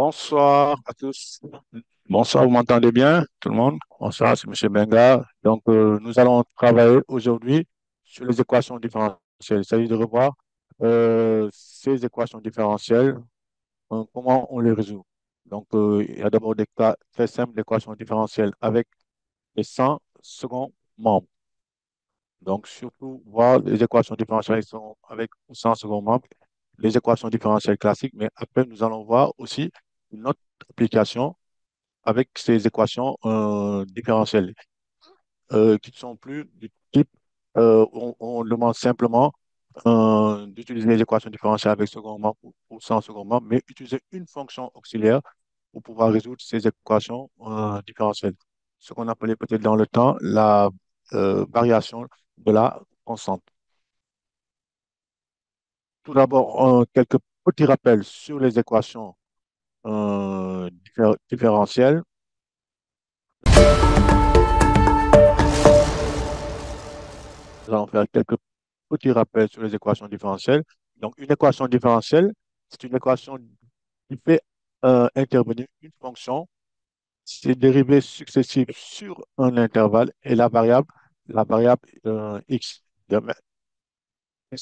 Bonsoir à tous. Bonsoir, vous m'entendez bien, tout le monde? Bonsoir, c'est M. Benga. Donc, nous allons travailler aujourd'hui sur les équations différentielles. Il s'agit de revoir ces équations différentielles, comment on les résout. Donc, il y a d'abord des cas très simples d'équations différentielles avec les 100 seconds membres. Donc, surtout voir les équations différentielles qui sont avec 100 seconds membres, les équations différentielles classiques, mais après, nous allons voir aussi une autre application avec ces équations différentielles qui ne sont plus du type, on demande simplement d'utiliser les équations différentielles avec second membre ou sans second membre, mais utiliser une fonction auxiliaire pour pouvoir résoudre ces équations différentielles. Ce qu'on appelait peut-être dans le temps la variation de la constante. Tout d'abord, quelques petits rappels sur les équations différentielles. Nous allons faire quelques petits rappels sur les équations différentielles. Donc, une équation différentielle, c'est une équation qui fait intervenir une fonction, ses dérivées successives sur un intervalle et la variable x. Et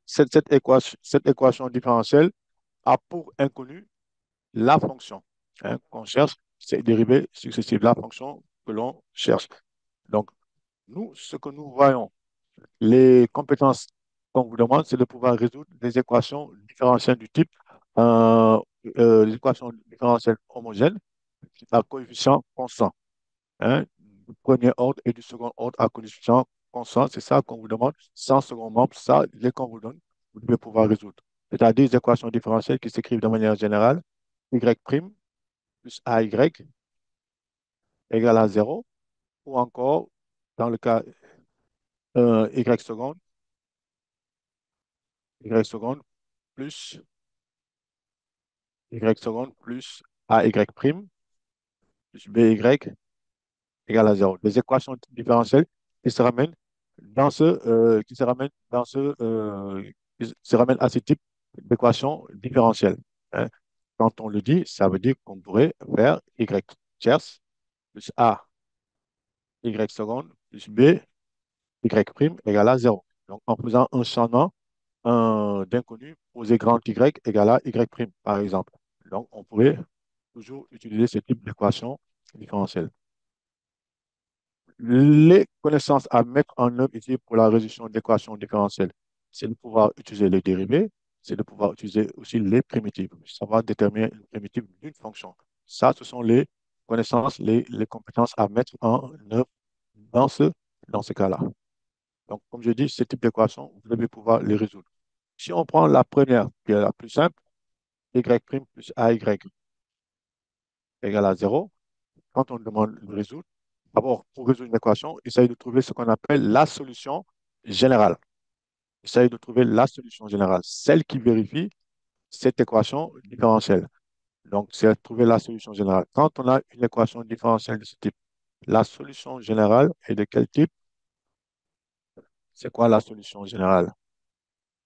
cette équation différentielle a pour inconnu la fonction qu'on cherche, ses dérivées successives, la fonction que l'on cherche. Donc, nous, ce que nous voyons, les compétences qu'on vous demande, c'est de pouvoir résoudre des équations différentielles du type euh, les équations différentielles homogènes à coefficient constant. Hein, du premier ordre et du second ordre à coefficient constant. C'est ça qu'on vous demande. Sans second membre, ça, dès qu'on vous donne, vous devez pouvoir résoudre. C'est-à-dire des équations différentielles qui s'écrivent de manière générale. Y' plus AY égale à zéro. Ou encore, dans le cas Y seconde, Y seconde plus Y seconde plus AY prime plus BY égale à zéro. Des équations différentielles qui se ramènent qui se ramènent qui se ramènent à ce type d'équations différentielles. Hein. Quand on le dit, ça veut dire qu'on pourrait faire Y tierce plus A Y seconde plus B Y prime égale à zéro. Donc, en faisant un changement d'inconnu, poser grand Y égale à Y prime, par exemple. Donc, on pourrait toujours utiliser ce type d'équation différentielle. Les connaissances à mettre en œuvre ici pour la résolution d'équations différentielles, c'est de pouvoir utiliser les dérivés, c'est de pouvoir utiliser aussi les primitives. Ça va déterminer une primitive d'une fonction. Ça, ce sont les connaissances, les compétences à mettre en œuvre dans ce cas-là. Donc, comme je dis, ce type d'équation, vous devez pouvoir les résoudre. Si on prend la première, qui est la plus simple, y' plus ay égale à zéro, quand on demande de résoudre, d'abord, pour résoudre une équation, essaye de trouver ce qu'on appelle la solution générale. Essaye de trouver la solution générale, celle qui vérifie cette équation différentielle. Donc, c'est trouver la solution générale. Quand on a une équation différentielle de ce type, la solution générale est de quel type? C'est quoi la solution générale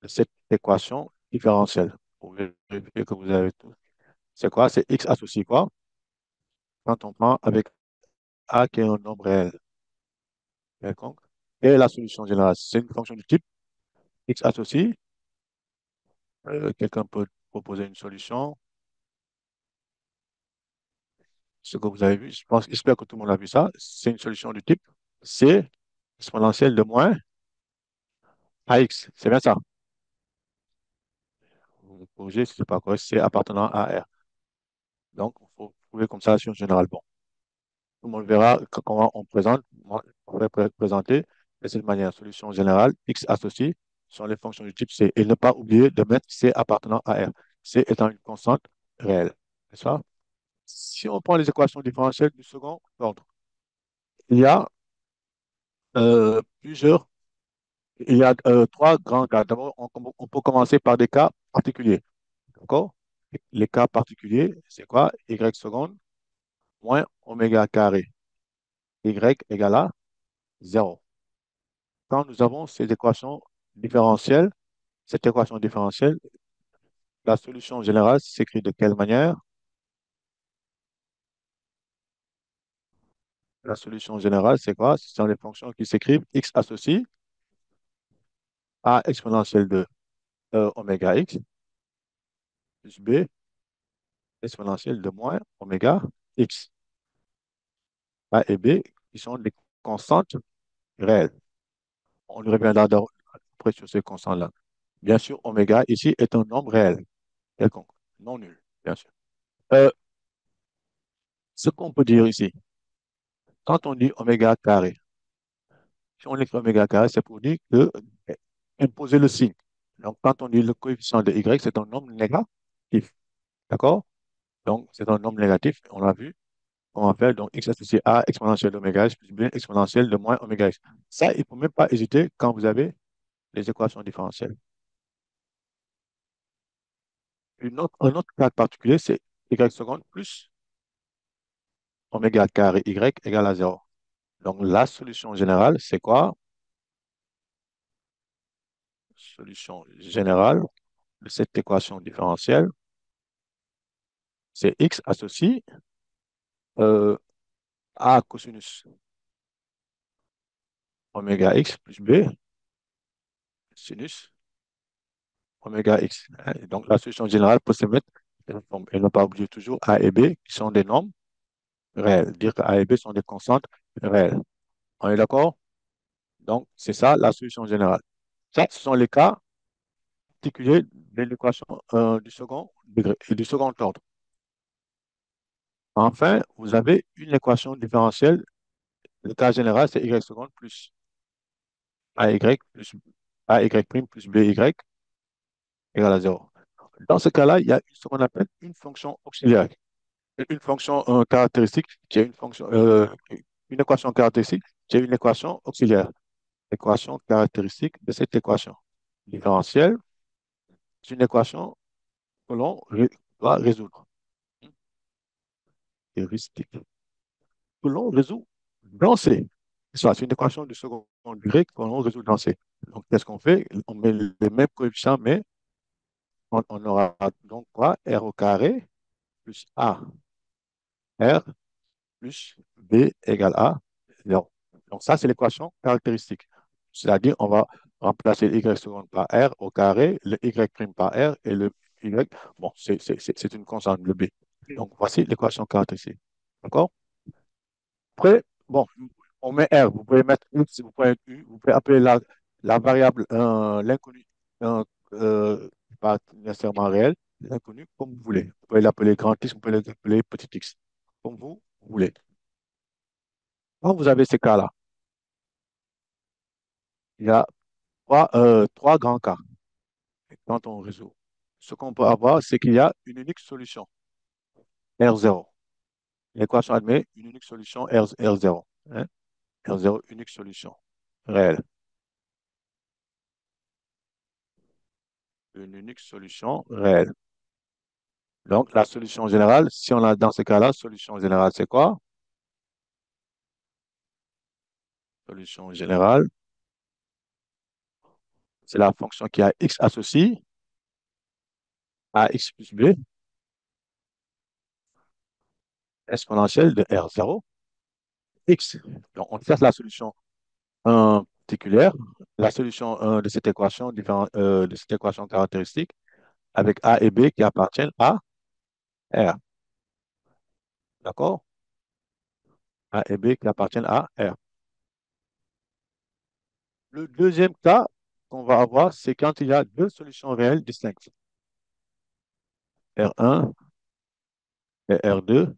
de cette équation différentielle? Pour vérifier que vous avez tout. C'est quoi? C'est x associé quoi? Quand on prend avec a qui est un nombre réel. Quelconque. Et la solution générale, c'est une fonction du type x associé. Quelqu'un peut proposer une solution. Ce que vous avez vu, j'espère que tout le monde a vu ça. C'est une solution du type c exponentielle de moins ax. C'est bien ça. Vous me corrigez si ce n'est pas correct. C'est appartenant à R. Donc, il faut trouver comme ça la solution générale. Bon, tout le monde verra comment on présente. Moi, on va présenter de cette manière. Solution générale, x associé sont les fonctions du type C. Et ne pas oublier de mettre C appartenant à R. C étant une constante réelle. N'est-ce pas? Si on prend les équations différentielles du second ordre, il y a plusieurs, il y a trois grands cas. D'abord, on peut commencer par des cas particuliers. D'accord? Les cas particuliers, c'est quoi? Y seconde moins oméga carré. Y égale à zéro. Quand nous avons ces équations différentielles, cette équation différentielle la solution générale s'écrit de quelle manière? La solution générale, c'est quoi? Ce sont les fonctions qui s'écrivent x associe a exponentielle de oméga x plus b exponentielle de moins oméga x. A et b qui sont des constantes réelles. On y reviendra après sur ces constantes-là. Bien sûr, oméga ici est un nombre réel, quelconque, non nul, bien sûr. Euh, Ce qu'on peut dire ici, quand on dit oméga carré, si on écrit oméga carré, c'est pour dire que imposer le signe. Donc, quand on dit le coefficient de y, c'est un nombre négatif. D'accord? Donc, c'est un nombre négatif, on l'a vu. On va faire donc x associé à exponentielle d'oméga x plus b exponentielle de moins oméga x. Ça, il ne faut même pas hésiter quand vous avez les équations différentielles. Un autre cas particulier, c'est y seconde plus oméga carré y égale à zéro. Donc, la solution générale, c'est quoi? Solution générale de cette équation différentielle, c'est x associé euh, à cosinus oméga x plus b sinus oméga x. Hein. Et donc, la solution générale peut se mettre, et ne pas oublier toujours a et b qui sont des nombres réels. Dire que a et b sont des constantes réelles. On est d'accord? Donc, c'est ça la solution générale. Ça, ce sont les cas particuliers de l'équation du second degré et du second ordre. Enfin, vous avez une équation différentielle. Le cas général, c'est y seconde plus ay plus ay prime plus by égale à zéro. Dans ce cas-là, il y a ce qu'on appelle une fonction auxiliaire, une fonction caractéristique qui est une équation caractéristique qui est une équation auxiliaire. L'équation caractéristique de cette équation différentielle, c'est une équation que doit résoudre. Heuristique. Que l'on résout dans C. C'est une équation du second degré que l'on résout dans C. Donc, qu'est-ce qu'on fait? On met les mêmes coefficients, mais on aura donc quoi? R au carré plus A R plus B égale A, 0. Donc, ça, c'est l'équation caractéristique. C'est-à-dire, on va remplacer y seconde par R au carré, le y prime par R et le y, bon, c'est une constante, le B. Donc, voici l'équation caractéristique. D'accord? Après, bon, on met R, vous pouvez mettre X, vous pouvez mettre U, vous pouvez appeler la variable, l'inconnu, euh, pas nécessairement réel, l'inconnu, comme vous voulez. Vous pouvez l'appeler grand X, vous pouvez l'appeler petit x, comme vous voulez. Quand vous avez ces cas-là, il y a trois grands cas quand on résout. Ce qu'on peut avoir, c'est qu'il y a une unique solution, R0. L'équation admet une unique solution R0. Hein? R0, unique solution réelle. Une unique solution réelle. Donc, la solution générale, si on a dans ce cas-là, solution générale, c'est quoi? Solution générale, c'est la fonction qui a x associé à x plus b exponentielle de R0, x. Donc, on cherche la solution particulière, la solution de cette équation, de cette équation caractéristique avec a et b qui appartiennent à R. D'accord? A et b qui appartiennent à R. Le deuxième cas qu'on va avoir, c'est quand il y a deux solutions réelles distinctes. R1 et R2,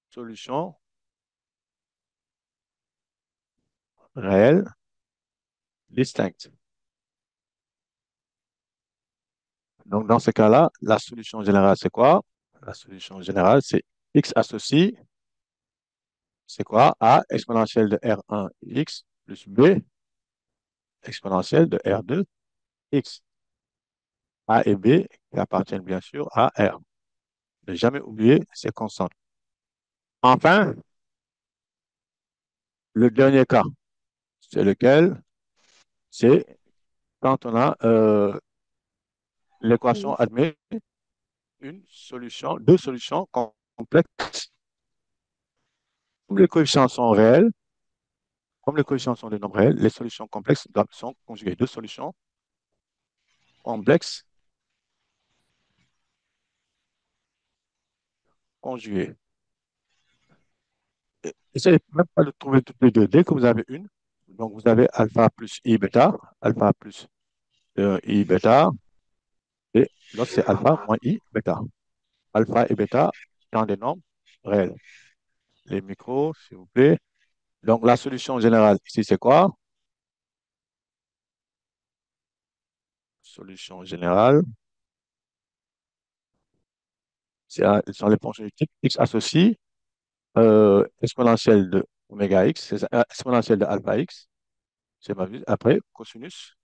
solutions réelles distinctes. Donc, dans ce cas-là, la solution générale, c'est quoi? La solution générale, c'est x associé, c'est quoi? A exponentielle de R1 x plus B exponentielle de R2 x. A et B qui appartiennent bien sûr à R. Ne jamais oublier ces constantes. Enfin, le dernier cas, c'est lequel? C'est quand on a l'équation Mhm. admet deux solutions complexes. Comme les coefficients sont réels, comme les coefficients sont des nombres réels, les solutions complexes sont conjuguées. Deux solutions complexes conjuguées. Essayez même pas de trouver toutes les deux. Dès que vous avez une, donc vous avez alpha plus i bêta, alpha plus i bêta, et l'autre c'est alpha moins i bêta. Alpha et bêta dans des nombres réels. Les micros, s'il vous plaît. Donc la solution générale ici, c'est quoi? Solution générale, ce sont les fonctions du type x associées exponentielle de oméga x, c'est ça, exponentielle de alpha x, c'est ma vue. Après, cosinus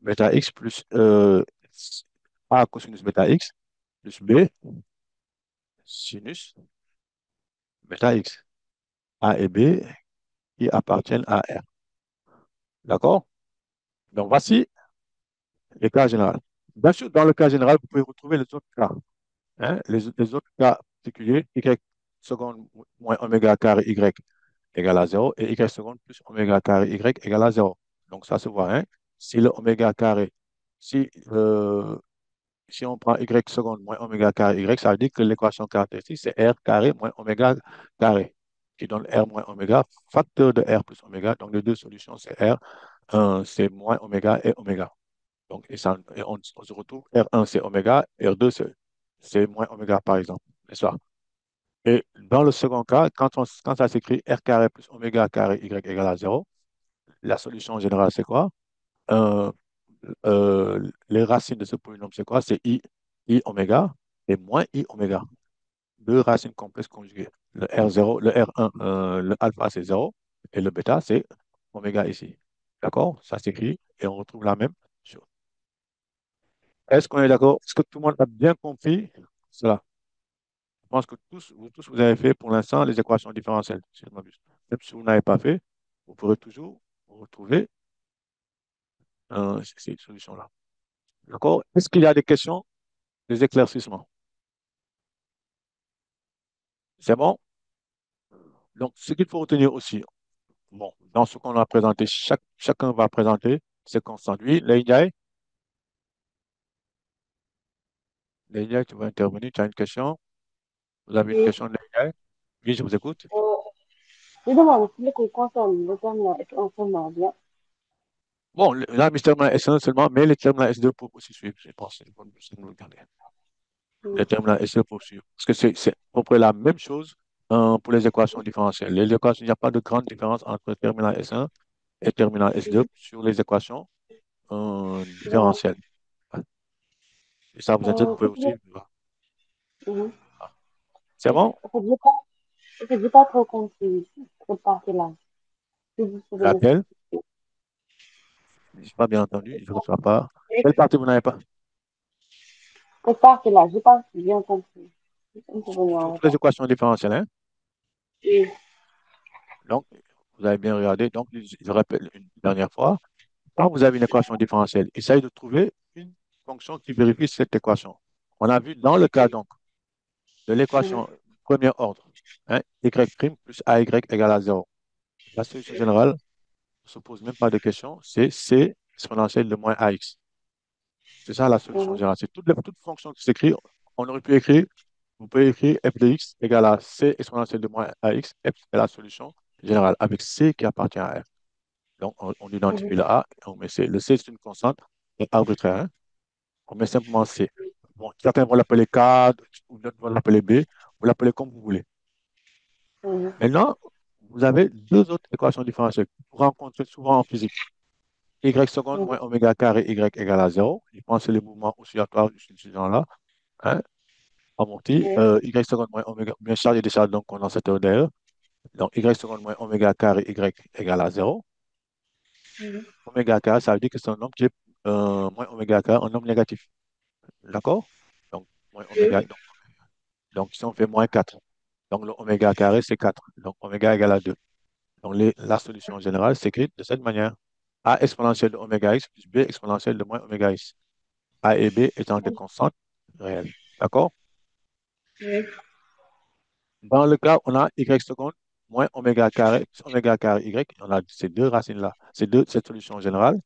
bêta x plus a cosinus bêta x plus b sinus bêta x. A et b qui appartiennent à R. D'accord? Donc voici les cas généraux. Bien sûr, dans le cas général, vous pouvez retrouver les autres cas. Hein. Les autres cas particuliers, y seconde moins oméga carré y égale à zéro et y seconde plus oméga carré y égale à zéro. Donc ça se voit. Hein. Si le oméga carré, si, euh, si on prend y seconde moins oméga carré y, ça veut dire que l'équation caractéristique, c'est r carré moins oméga carré, qui donne r moins oméga, facteur de r plus oméga. Donc les deux solutions, c'est r, c'est moins oméga et oméga. Donc et on se retrouve R1, c'est oméga, R2, c'est moins oméga, par exemple. C'est ça. Et dans le second cas, quand ça s'écrit R carré plus oméga carré Y égale à zéro, la solution générale, c'est quoi? Euh, les racines de ce polynôme, c'est quoi? C'est I oméga et moins I oméga. Deux racines complexes conjuguées. Le R0, le R1, le alpha, c'est zéro et le bêta, c'est oméga ici. D'accord? Ça s'écrit et on retrouve la même chose. Est-ce qu'on est d'accord? Est-ce que tout le monde a bien compris cela? Je pense que tous, vous avez fait pour l'instant les équations différentielles, si je ne m'abuse. Même si vous n'avez pas fait, vous pourrez toujours retrouver ces solutions-là. D'accord? Est-ce qu'il y a des questions, des éclaircissements? C'est bon? Donc, ce qu'il faut retenir aussi, bon, dans ce qu'on a présenté, chacun va présenter ses constants. Oui, Leïniaï, tu vas intervenir, tu as une question? Vous avez une Et question, Leïniaï? Oui, je vous écoute. je demande si le cours concerne le terme là, est ensemble bien. Bon, là, Mr. S1 seulement, mais les termes là, S2 peuvent aussi suivre, je pense. C'est bon, c'est bon, regardez. Les Mhm. termes là, S2 peuvent suivre. Parce que c'est à peu près la même chose pour les équations différentielles. Les équations, il n'y a pas de grande différence entre terminal S1 et terminal S2 sur les équations Voilà. différentielles. Et ça vous intéresse, vous pouvez C'est aussi. mhm. C'est bon? En fait, j'ai pas trop compris cette partie-là. Si vous pouvez Laquelle? m'expliquer. Je n'ai pas bien entendu, je ne reçois pas. Quelle partie vous n'avez pas? Cette partie-là, j'ai pas bien compris. On peut venir en Sur toutes les retard. équations différentielles, hein? Oui. Donc, vous avez bien regardé. Donc, je répète une dernière fois. Quand vous avez une équation différentielle, essayez de trouver une fonction qui vérifie cette équation. On a vu dans le cas donc de Mhm. l'équation premier ordre, hein, y' plus ay égale à zéro. La solution générale ne se pose même pas de question, c'est c exponentielle de moins ax. C'est ça la solution Mhm. générale. C'est toute fonction qui s'écrit. On aurait pu écrire, vous pouvez écrire f de x égale à c exponentielle de moins ax, f est la solution générale avec c qui appartient à r. Donc, on identifie le Mhm. a et on met c. Le c, c'est une constante arbitraire. Hein. On met simplement C. Bon, certains vont l'appeler K, d'autres vont l'appeler B, vous l'appelez comme vous voulez. Mhm. Maintenant, vous avez deux autres équations différentielles que vous rencontrez souvent en physique. Y seconde Mhm. moins oméga carré Y égale à zéro. Je pense que c'est les mouvements oscillatoires de ce genre-là. Hein, amorti. Oui. Y seconde moins oméga, bien charge et décharge, donc condensateur d'air. Donc, Y seconde moins oméga carré Y égale à zéro. Mhm. Oméga carré, ça veut dire que c'est un nombre qui est moins oméga carré, un nombre négatif. D'accord? Donc, moins Oui. oméga. Donc, si on fait moins 4, donc le oméga carré, c'est 4. Donc, oméga égale à 2. Donc, la solution générale s'écrit de cette manière. A exponentielle de oméga x plus B exponentielle de moins oméga x. A et B étant des constantes réelles. D'accord? Oui. Dans le cas, on a y seconde moins oméga carré plus oméga carré y. On a ces deux racines-là. Cette solution générale.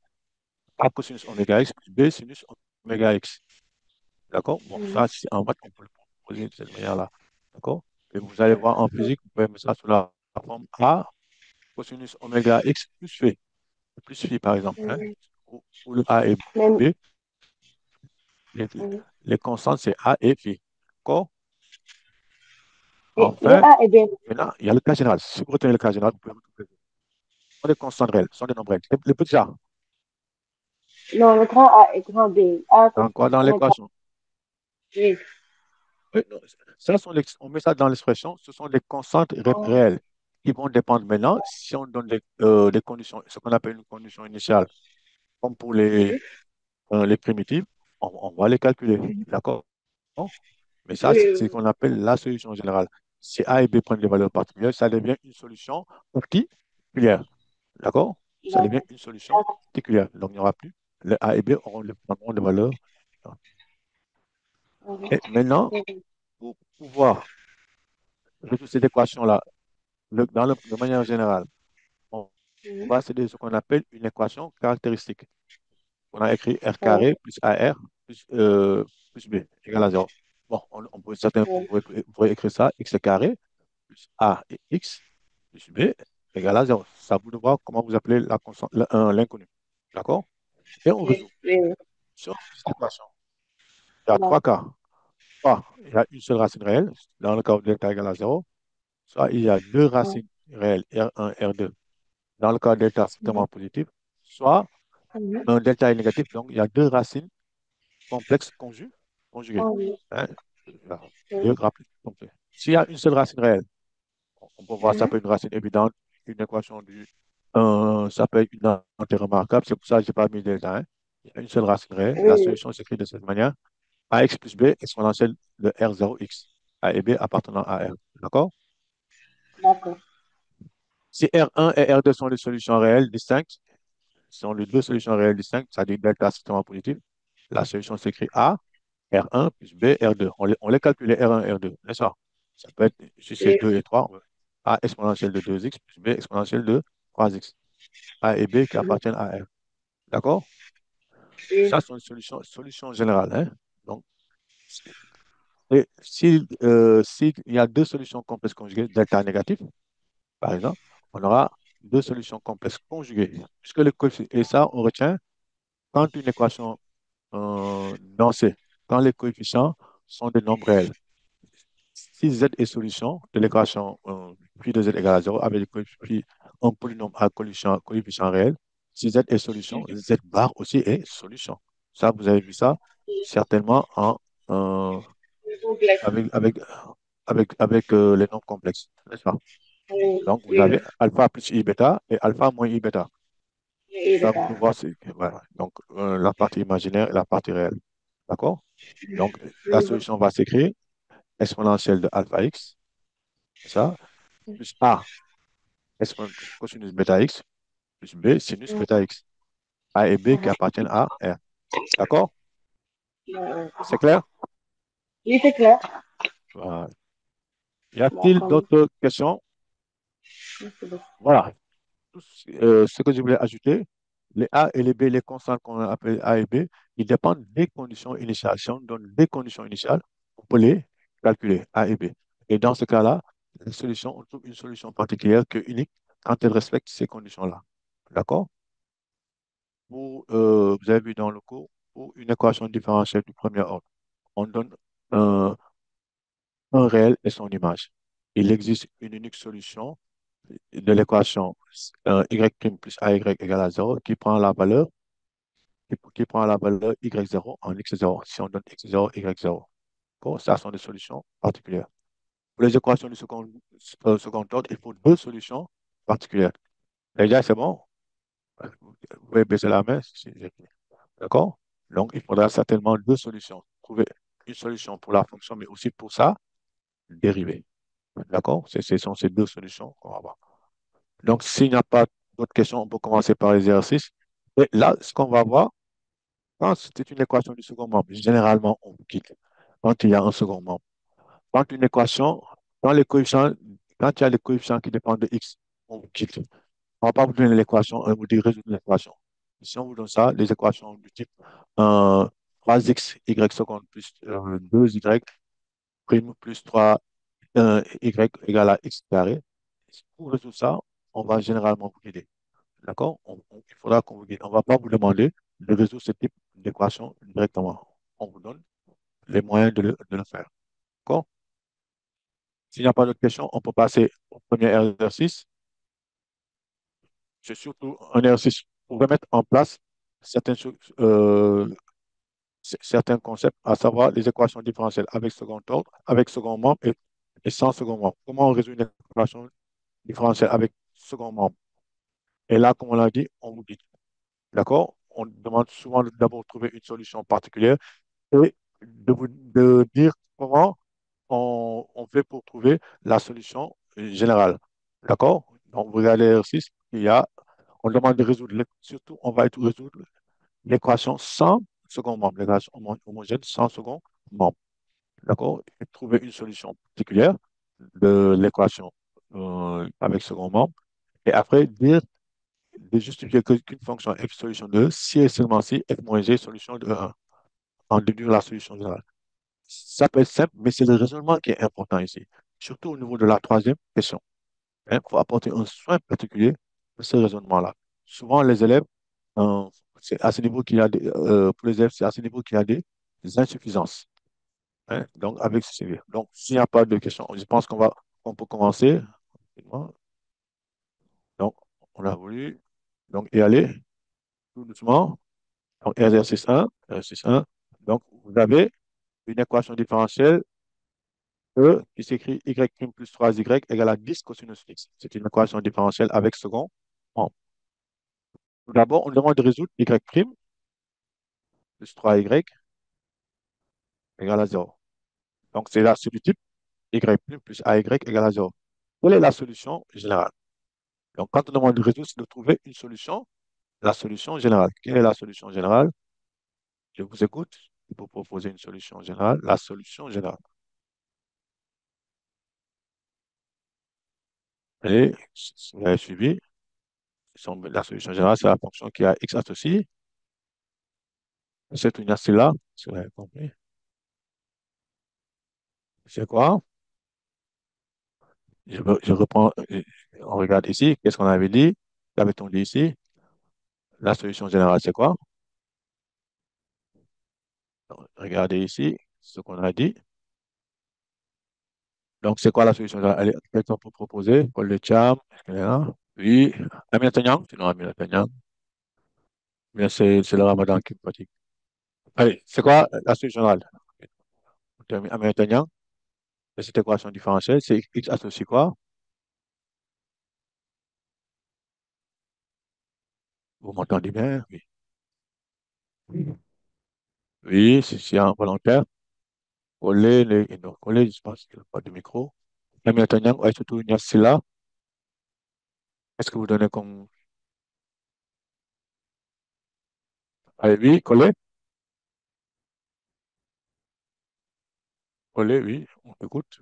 A cosinus oméga x plus B sinus oméga x. D'accord? Bon, ça, Mhm. en fait, on peut le proposer de cette manière-là. D'accord? Et vous allez voir en physique, vous pouvez mettre ça sous la forme A cosinus oméga x plus phi, par exemple. Hein? Mhm. Où le A et Mais, B, les, mhm. les constantes, c'est A et phi. D'accord? Et le Enfin, A est bien. maintenant, il y a le cas général. Si vous retenez le cas général, vous pouvez retrouver. Ce sont des constantes réelles, ce sont des nombres réels. Le petit A, Non, le grand A et grand B. A dans quoi? cosine Dans oméga. l'équation. Oui. Non, ça sont on met ça dans l'expression, ce sont des constantes Oh, réelles qui vont dépendre maintenant si on donne des conditions, ce qu'on appelle une condition initiale, comme pour oui. les primitives, on va les calculer. Mhm. D'accord? Mais ça, Oui, c'est ce oui, qu'on appelle la solution générale. Si A et B prennent des valeurs particulières, ça devient une solution particulière. D'accord? oui. Ça devient D'accord. une solution particulière. Donc, il n'y aura plus. Les A et B prendront des valeurs. Mhm. Et maintenant, Mhm. pour pouvoir résoudre cette équation-là, de manière générale, on Mhm. va céder ce qu'on appelle une équation caractéristique. On a écrit R Oui, carré plus AR plus B égale à zéro. Bon, certains oui, pourraient écrire ça, x carré plus A et x plus B égale à zéro. Ça vous de voir comment vous appelez l'inconnu. D'accord? Et on oui, résout. oui, oui. Si on résout cette équation, il y a trois D'accord. cas. Soit il y a une seule racine réelle, dans le cas où delta égale à zéro, soit il y a deux Mhm. racines réelles, R1 et R2, dans le cas où delta est Mhm. strictement positif, soit Mhm. un delta est négatif, donc il y a deux racines complexes conjuguées. Oh, oui, Hein? Voilà. Deux oui. racines complexes. S'il y a une seule racine réelle, on peut voir ça peut Mhm. être une racine évidente, une équation ça peut être une identité remarquable, c'est pour ça que je n'ai pas mis delta. Hein? Il y a une seule racine réelle, Oui, la oui. solution s'écrit de cette manière. AX plus B exponentielle de R0X. A et B appartenant à R. D'accord? D'accord. Si R1 et R2 sont des solutions réelles distinctes, sont les deux solutions réelles distinctes, c'est-à-dire delta strictement positif, la solution s'écrit A, R1 plus B, R2. On les calcule R1 et R2, n'est-ce pas? Ça peut être, si c'est Oui, 2 et 3, A exponentielle de 2x plus B exponentielle de 3x. A et B qui mhm. appartiennent à R. D'accord? Oui, Ça, c'est une solution générale. Hein? Donc, et si il y a deux solutions complexes conjuguées, delta négatif, par exemple, on aura deux solutions complexes conjuguées. Puisque et ça, on retient quand une équation non, c'est quand les coefficients sont des nombres réels. Si z est solution de l'équation phi de z égale à 0 avec un polynôme à coefficient réel, si z est solution, z bar aussi est solution. Ça, vous avez vu ça certainement euh, c'est complexe. avec, avec, avec les nombres complexes, n'est-ce pas? Oui, Donc, vous oui, avez alpha plus i bêta et alpha moins i bêta. oui, Ça, vous nous d'accord. voit, voilà. Donc, la partie imaginaire et la partie réelle. D'accord? Donc, la Oui, solution va s'écrire exponentielle de alpha x, c'est ça, plus a cosinus bêta x, plus b sinus oui. bêta x. A et B qui Mhm. appartiennent à R. D'accord? C'est Mhm. clair? Oui, c'est clair. Voilà. Y a-t-il D'accord. d'autres questions? Merci beaucoup. Voilà. Ce que je voulais ajouter, les A et les B, les constantes qu'on appelle A et B, ils dépendent des conditions initiales. Si on donne des conditions initiales, on peut les calculer, A et B. Et dans ce cas-là, on trouve une solution particulière qui est unique quand elle respecte ces conditions-là. D'accord? Vous avez vu dans le cours, pour une équation différentielle du premier ordre, on donne un, un réel et son image. Il existe une unique solution de l'équation y' plus ay égale à 0 qui prend la valeur y0 en x0 si on donne x0, y0. Bon, ça sont des solutions particulières. Pour les équations du second ordre, il faut deux solutions particulières. Déjà, c'est bon. Vous pouvez baisser la main. D'accord? Donc, il faudra certainement deux solutions. Trouver une solution pour la fonction, mais aussi pour sa dérivée. D'accord? Ce sont ces deux solutions qu'on va avoir. Donc, s'il n'y a pas d'autres questions, on peut commencer par l'exercice. Et là, ce qu'on va voir, Quand c'est une équation du second membre, généralement, on quitte quand il y a un second membre. Quand une équation, quand les coefficients, quand il y a les coefficients qui dépendent de x, on quitte. On ne va pas vous donner l'équation et vous dire résoudre l'équation. Si on vous donne ça, les équations du type euh, 3x, y seconde plus 2y prime plus 3 y égale à x carré. Pour résoudre ça, on va généralement vous guider. D'accord? Il faudra qu'on vous guide. On ne va pas vous demander de résoudre ce type d'équation directement. On vous donne les moyens de le faire. D'accord? S'il n'y a pas d'autres questions, on peut passer au premier exercice. C'est surtout un exercice pour remettre en place certaines choses, certains concepts, à savoir les équations différentielles avec second ordre, avec second membre et sans second membre. Comment on résout une équation différentielle avec second membre? Et là, comme on l'a dit, on vous dit, d'accord? On demande souvent d'abord de trouver une solution particulière et de dire comment on fait pour trouver la solution générale. D'accord? Donc, vous regardez l'exercice, on demande de résoudre, surtout, on va résoudre l'équation sans second membre, l'équation homogène sans second membre. D'accord? Et trouver une solution particulière de l'équation avec second membre. Et après, de justifier qu'une fonction f solution de si et seulement si f moins g solution de 1 en déduire la solution générale. Ça peut être simple, mais c'est le raisonnement qui est important ici, surtout au niveau de la troisième question. Il faut apporter un soin particulier à ce raisonnement-là. Souvent, les élèves, euh, c'est à ce niveau qu'il y a pour les élèves, c'est à ce niveau qu'il y a des insuffisances. Hein. Donc, avec ceci. Donc, s'il n'y a pas de questions, je pense on peut commencer. Donc, on a voulu donc, y aller tout doucement. Donc, exercice 1, exercice 1. Donc, vous avez une équation différentielle E qui s'écrit y' plus 3y égale à 10 cosinus x. C'est une équation différentielle avec second membre. Tout d'abord, on demande de résoudre y' plus 3y égale à 0. Donc, c'est là, c'est du type y' plus ay égale à 0. Quelle est la solution générale? Donc, quand on demande de résoudre, c'est de trouver une solution, la solution générale. Quelle est la solution générale? Je vous écoute pour proposer une solution générale. La solution générale. Et vous avez suivi, la solution générale, c'est la fonction qui a x associé. C'est une là, si vous avez compris. C'est quoi? Je reprends, on regarde ici, qu'est-ce qu'on avait dit? Qu'avait-on dit ici? La solution générale, c'est quoi? Donc, regardez ici ce qu'on a dit. Donc, c'est quoi la solution générale? Allez, qu'est-ce qu'on peut proposer? Paul de Cham, est-ce qu'elle est là? Oui, Aminata Niang, sinon Aminata Niang. Bien, c'est le Ramadan qui me fatigue. Allez, c'est quoi la solution générale? Aminata Niang, et cette équation différentielle, c'est x associé quoi? Vous m'entendez bien? Oui. Oui, c'est un volontaire. Coller, je pense qu'il n'y a pas de micro. Aminata Niang, ouais, surtout Niassila. Est-ce que vous donnez comme. Allez, oui, coller. Coller, oui, on écoute.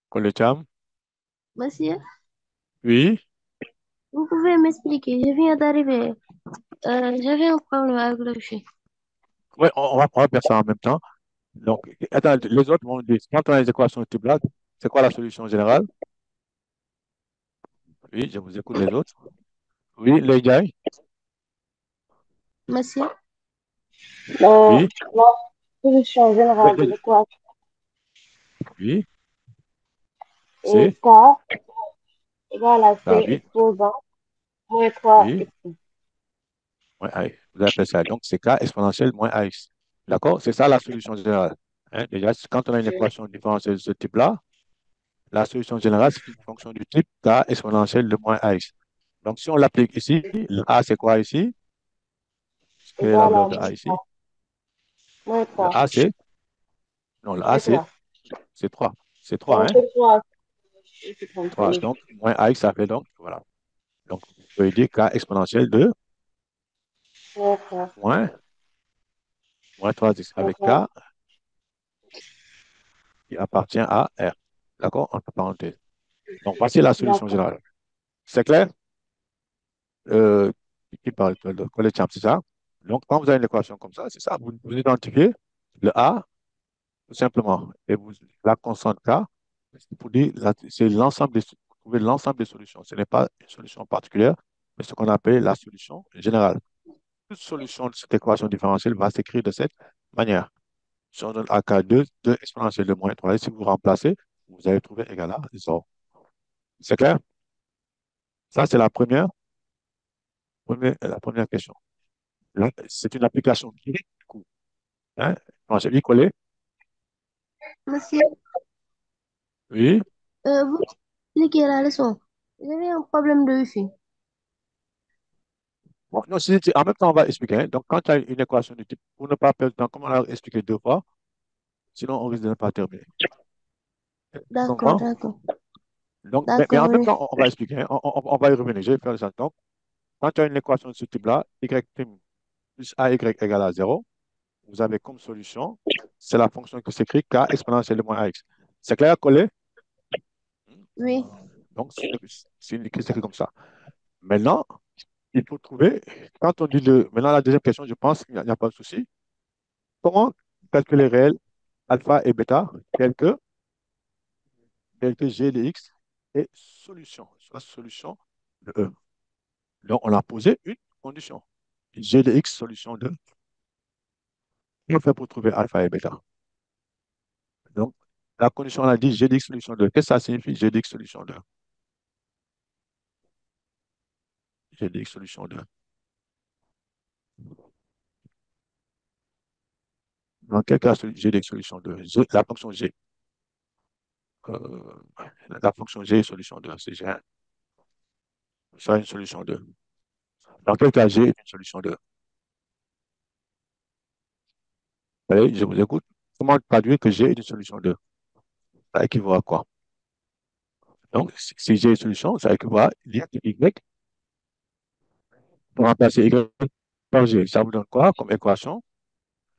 Coller Cham. Monsieur, Oui. vous pouvez m'expliquer, je viens d'arriver. J'avais un problème avec le chien. Oui, on va faire ça en même temps. Donc, attends, les autres vont dire, quand on a les équations de type là, c'est quoi la solution générale? Oui, je vous écoute les autres. Oui, les gars. Monsieur, Euh, Oui, la solution générale de l'équation oui, est c'est. K égale à Ah, C oui, exposant moins 3 oui, x. moins AX. Vous appelez ça. Donc, c'est K exponentielle moins AX. D'accord? C'est ça la solution générale. Hein, déjà, quand on a une équation différentielle de ce type-là, la solution générale, c'est une fonction du type K exponentielle de moins AX. Donc, si on l'applique ici, le A, c'est quoi ici? Quelle est la Égale valeur à de A ici? moins Le 3. A, c'est. Non, le A, Moins c'est 3. c'est 3. C'est 3, On hein? fait 3. C'est comme ça, 3. logique. Donc, moins AX, ça fait donc, voilà. Donc, vous pouvez dire K exponentielle de D'accord. moins, moins 3x avec D'accord. k qui appartient à R. D'accord? Entre parenthèses. Donc, voici la solution D'accord. générale. C'est clair? Euh, qui parle de collège champ, c'est ça? Donc, quand vous avez une équation comme ça, c'est ça. Vous identifiez le A, tout simplement, et vous, la constante K, pour dire, c'est l'ensemble vous trouvez l'ensemble des solutions. Ce n'est pas une solution particulière, mais ce qu'on appelle la solution générale. Toute solution de cette équation différentielle va s'écrire de cette manière. Si on donne à K2, 2 exponentielle de moins 3, et si vous remplacez, vous allez trouver égal à 0. C'est clair? Ça, c'est la première question. Là, c'est une application directe, du coup. Hein? Quand j'ai lui collé, Monsieur, oui. vous expliquez la leçon. J'avais un problème de wifi. Bon, non, en même temps, on va expliquer, hein. Donc, quand tu as une équation du type, pour ne pas perdre de temps, comme on l'a expliqué deux fois, sinon on risque de ne pas terminer. Tu D'accord, comprends? d'accord. Donc, mais D'accord, en même oui. temps, on va expliquer, hein. On va y revenir. Je vais faire ça. Donc, quand tu as une équation de ce type-là, y' prime plus AY égale à 0, vous avez comme solution, c'est la fonction qui s'écrit K exponentielle de moins AX. C'est clair, collé? Oui. Donc, c'est une qui s'écrit comme ça. Maintenant, il faut trouver, quand on dit maintenant la deuxième question, je pense qu'il n'y a pas de souci. Comment calculer réel alpha et bêta, tel que g de x est solution, soit solution de E. Donc, on a posé une condition. G de x solution de, on fait pour trouver alpha et bêta. Donc, la condition, on a dit g de x solution de. Qu'est-ce que ça signifie, g de x solution de? G de x solution de. Dans quel cas, g de x solution de? La fonction g. euh, la fonction g est solution de. C'est G1. Ça, une solution de. Dans quel cas, g est une solution de? Allez, je vous écoute. Comment traduire que g est une solution de? Ça équivaut à quoi? Donc, si j'ai une solution, ça équivaut à lire y pour remplacer y par g. Ça vous donne quoi comme équation?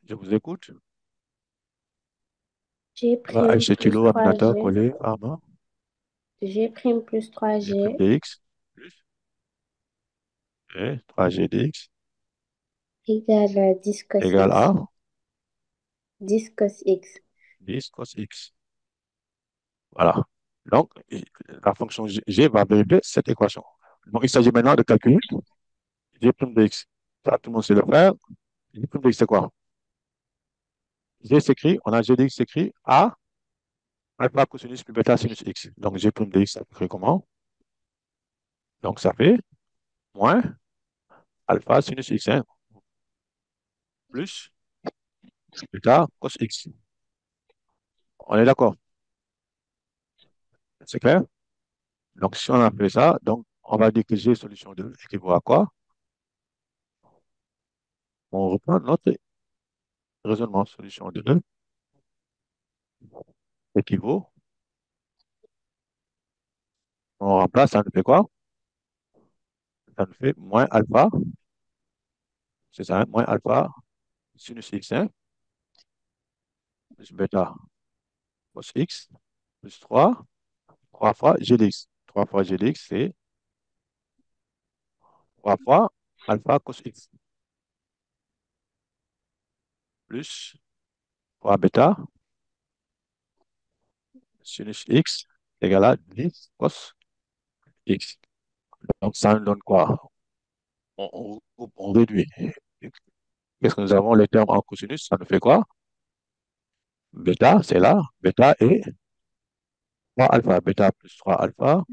Je vous écoute. G Voilà, prime Aïcha plus Thilo, ordinateur 3G. collé, Armand, G prime plus G prime 3G dx, plus G, 3G dx, égale à 10 cos égale X. à 10 cos X. 10 cos x. Voilà. Donc, la fonction g va vérifier cette équation. Donc, il s'agit maintenant de calculer g prime dx. Ça, tout le monde sait le faire. G prime dx, c'est quoi? G s'écrit, on a g dx s'écrit a alpha cosinus plus bêta sinus x. Donc, g prime dx, ça s'écrit comment? Donc, ça fait moins alpha sinus x, hein, plus bêta cos x. On est d'accord? C'est clair? Donc, si on a fait ça, donc, on va dire que G solution 2 équivaut à quoi? On reprend notre raisonnement. Solution de 2 équivaut. On remplace, ça nous fait quoi? Ça nous fait moins alpha, c'est ça, hein, moins alpha sinus x, hein, plus bêta cos x, plus 3 fois g de x. 3 fois g de x, c'est 3 fois alpha cos x, plus 3 bêta sinus x égale à 10 cos x. Donc, ça nous donne quoi? On réduit. Qu'est-ce que nous avons? Les termes en cosinus, ça nous fait quoi? Bêta, c'est là. Bêta et 3 alpha. Bêta plus 3 alpha,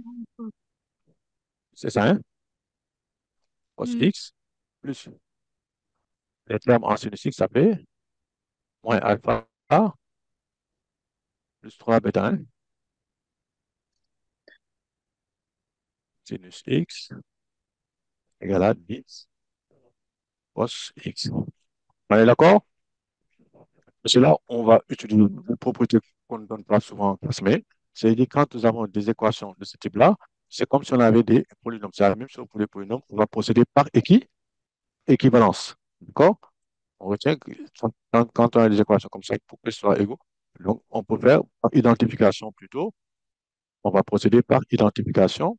c'est ça, hein? Cos Hmm. x plus les termes en sinus x, ça fait moins alpha plus 3 bêta 1 sinus x égale à 10 cos x. On est d'accord? Parce que là, on va utiliser une propriété qu'on ne donne pas souvent en classe, mais c'est-à-dire quand nous avons des équations de ce type-là, c'est comme si on avait des polynômes. C'est la même chose pour les polynômes. On va procéder par équivalence. équivalence. D'accord? On retient que quand on a des équations comme ça, pour que ce soit égaux, donc on peut faire par identification plutôt. On va procéder par identification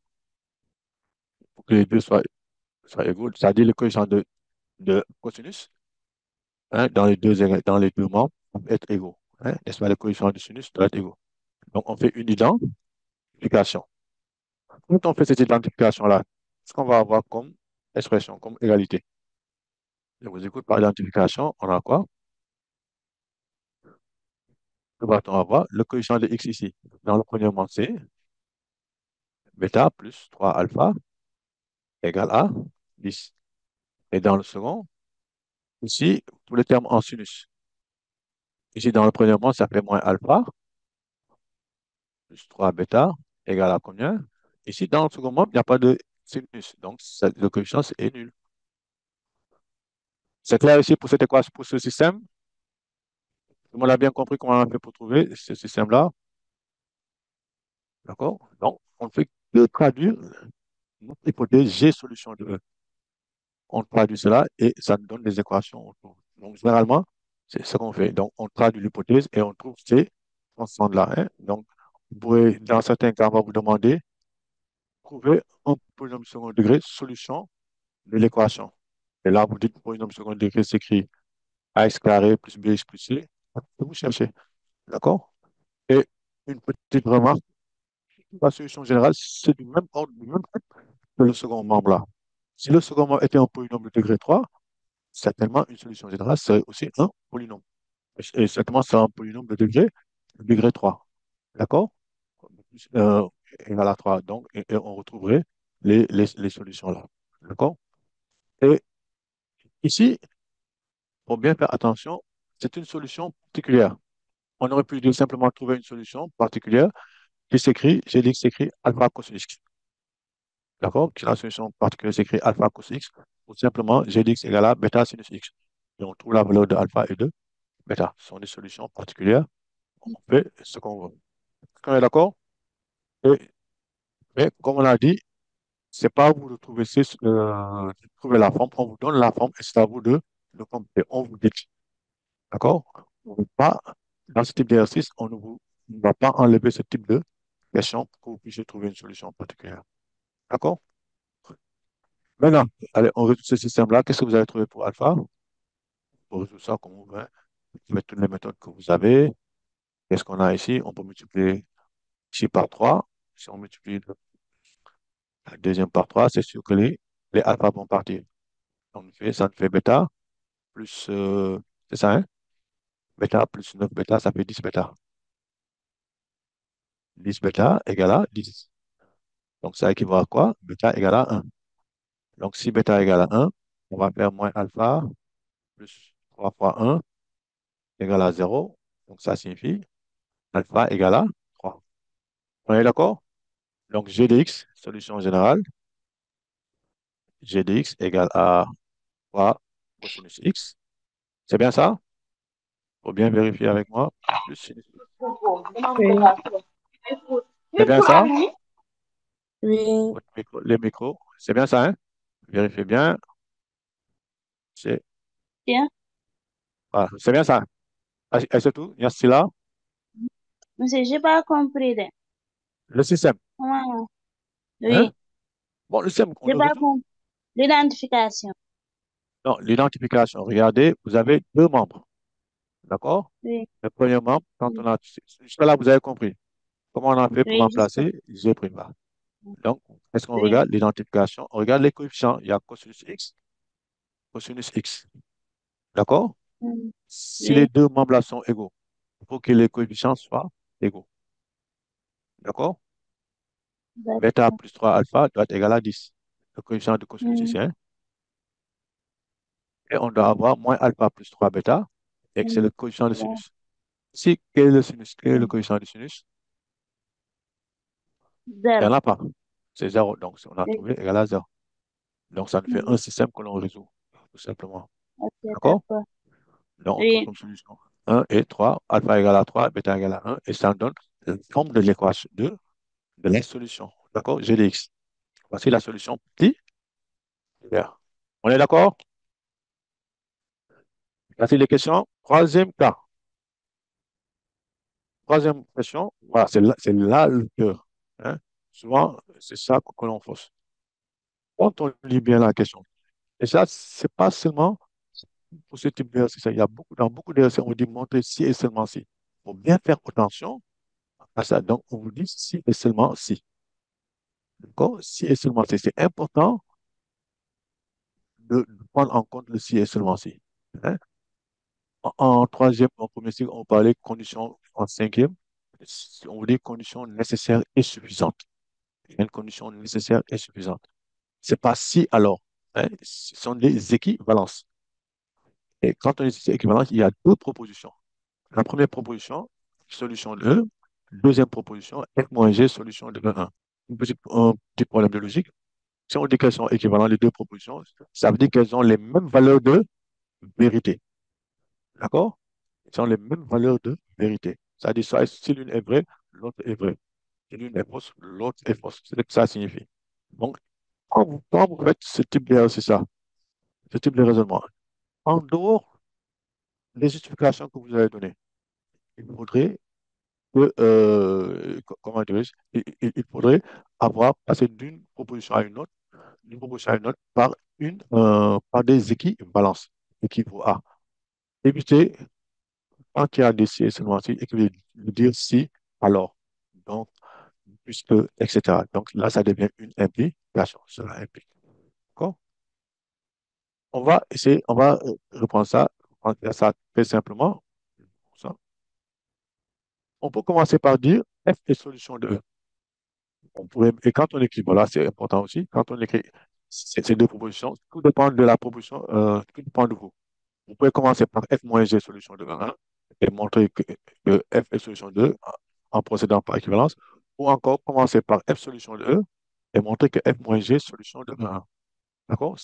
pour que les deux soient égaux, c'est-à-dire le coefficient de cosinus hein, dans les deux membres vont être égaux. Hein, n'est-ce pas? Le coefficient de sinus doit être égaux. Donc on fait une identification. Quand on fait cette identification-là, ce qu'on va avoir comme expression, comme égalité. Je vous écoute par identification, on a quoi? Que va-t-on avoir? Le coefficient de x ici. Dans le premier moment, c'est bêta plus 3 alpha égale à 10. Et dans le second, ici, pour le terme en sinus. Ici, dans le premier moment, ça fait moins alpha plus 3 bêta égale à combien? Ici, dans le second moment, il n'y a pas de sinus. Donc, le coefficient est nul. C'est clair ici pour cette équation, pour ce système? Tout le monde a bien compris comment on a fait pour trouver ce système-là? D'accord? Donc, on ne fait que traduire notre hypothèse G solution de E. On traduit cela et ça nous donne des équations autour. Donc, généralement, c'est ce qu'on fait. Donc, on traduit l'hypothèse et on trouve ces constantes-là. Hein. Donc, vous pourrez, dans certains cas, on va vous demander trouver un polynôme second degré solution de l'équation. Et là, vous dites polynôme second degré s'écrit ax carré plus bx plus c. Et vous cherchez. D'accord? Et une petite remarque, la solution générale, c'est du même ordre, du même type que le second membre là. Si le second membre était un polynôme de degré 3, certainement une solution générale serait aussi un polynôme. Et certainement, c'est un polynôme de degré 3. D'accord? Euh, Égal à 3. Donc, et on retrouverait les solutions là. D'accord? Et ici, pour bien faire attention, c'est une solution particulière. On aurait pu dire simplement trouver une solution particulière qui s'écrit, j'ai dit que s'écrit alpha cos x. D'accord? Qui la solution particulière s'écrit alpha cos x. Ou simplement, j'ai dit que c'est égal à bêta sinus x. Et on trouve la valeur de alpha et de bêta. Ce sont des solutions particulières. On fait ce qu'on veut. Est-ce qu'on est d'accord? Et- Mais comme on l'a dit, c'est pas à vous de trouver, de trouver la forme. On vous donne la forme et c'est à vous de compléter. On vous dit. D'accord? On ne veut pas, dans ce type d'exercice, on ne va pas enlever ce type de question pour que vous puissiez trouver une solution particulière. D'accord? Maintenant, allez, on résout ce système-là. Qu'est-ce que vous avez trouvé pour alpha? On résout ça comme vous voulez. Vous mettez toutes les méthodes que vous avez. Qu'est-ce qu'on a ici? On peut multiplier ici par 3. Si on multiplie la deuxième par 3, c'est sûr que les alphas vont partir. Ça nous fait bêta plus, c'est ça, hein? Bêta plus 9 bêta, ça fait 10 bêta. 10 bêta égale à 10. Donc, ça équivaut à quoi? Bêta égale à 1. Donc, si bêta égale à 1, on va faire moins alpha plus 3 fois 1 égale à 0. Donc, ça signifie alpha égale à 3. On est d'accord? Donc, g de x, solution générale, g de x égale à 3 cosinus x. C'est bien ça? Il faut bien vérifier avec moi. Plus sinus x. Oui, C'est bien ça? oui, Les micros. C'est bien ça, hein? Vérifiez bien. C'est bien. voilà. C'est bien ça. Est-ce tout? Il y a là. Monsieur, j'ai pas compris. Le système. Comment? Hein? Oui, Bon, le système, on j'ai le pas résout. compris. L'identification. Non, l'identification. Regardez, vous avez deux membres. D'accord? Oui, Le premier membre, quand oui, on a. Jusque-là, vous avez compris. Comment on a fait pour oui, jusqu'à. remplacer G'. Donc, est-ce qu'on Oui, regarde l'identification? On regarde les coefficients. Il y a cosinus x, cosinus x. D'accord? mm, Si les oui, deux membres-là sont égaux, il faut que les coefficients soient égaux. D'accord? Bêta d'accord. plus 3 alpha doit être égal à 10. Le coefficient de cosinus Mm, ici, hein? Et on doit avoir moins alpha plus 3 bêta, et c'est le mm, coefficient de ouais, sinus. Si, quel est le sinus? Quel est le mm. coefficient de sinus? Il n'y en Zéro. a pas. C'est zéro. Donc, si on a Oui, trouvé égal à zéro. Donc, ça nous fait mm, un système que l'on résout, tout simplement. ok, D'accord? d'accord. Donc, on trouve Oui, comme solution un et 3, alpha égale à 3, bêta égale à 1, et ça nous donne la forme de l'équation de la solution. D'accord? G de x. Voici la solution petit. On est d'accord? Ça, c'est les questions. Troisième cas. Troisième question. Voilà, c'est là le cœur. Hein. Souvent, c'est ça que l'on fausse. Quand on lit bien la question, et ça, c'est pas seulement pour ce type d'exercice. Il y a beaucoup, dans beaucoup d'exercices, on dit montrer si et seulement si. Il faut bien faire attention à ça. Donc, on vous dit si et seulement si. D'accord? Si et seulement si. C'est important de prendre en compte le si et seulement si. Hein. En troisième, en premier cycle, on parlait conditions en cinquième. On vous dit conditions nécessaires et suffisantes. Il y a une condition nécessaire et suffisante. C'est pas si alors. Hein. Ce sont des équivalences. Et quand on dit équivalence, il y a deux propositions. La première proposition, solution de E. Deuxième proposition, F moins G, solution de E1. Un petit problème de logique. Si on dit qu'elles sont équivalentes, les deux propositions, ça veut dire qu'elles ont les mêmes valeurs de vérité. D'accord? Elles ont les mêmes valeurs de vérité. C'est-à-dire, soit si l'une est vraie, l'autre est vraie. Si l'une est fausse, l'autre est fausse. C'est ce que ça signifie. Donc, quand vous faites ce type d'exercice-là, ce type de raisonnement, en dehors des justifications que vous avez données, il faudrait comment dirais-je, il faudrait avoir passé d'une proposition à une autre, d'une proposition à une autre par des équivalences, équivaut à. Éviter, quand il y a des si et seulement si, et que de dire si, alors. Donc, puisque, etc. Donc là, ça devient une implication. Cela implique. D'accord? On va reprendre ça, on va faire ça très simplement. Ça. On peut commencer par dire F est solution de E. Et quand on écrit, voilà, c'est important aussi, quand on écrit ces deux propositions, tout dépend de la proposition, tout dépend de vous. Vous pouvez commencer par F moins G solution de 1 et montrer que F est solution de 2 en procédant par équivalence, ou encore commencer par F solution de E et montrer que F moins G solution de 1. D'accord?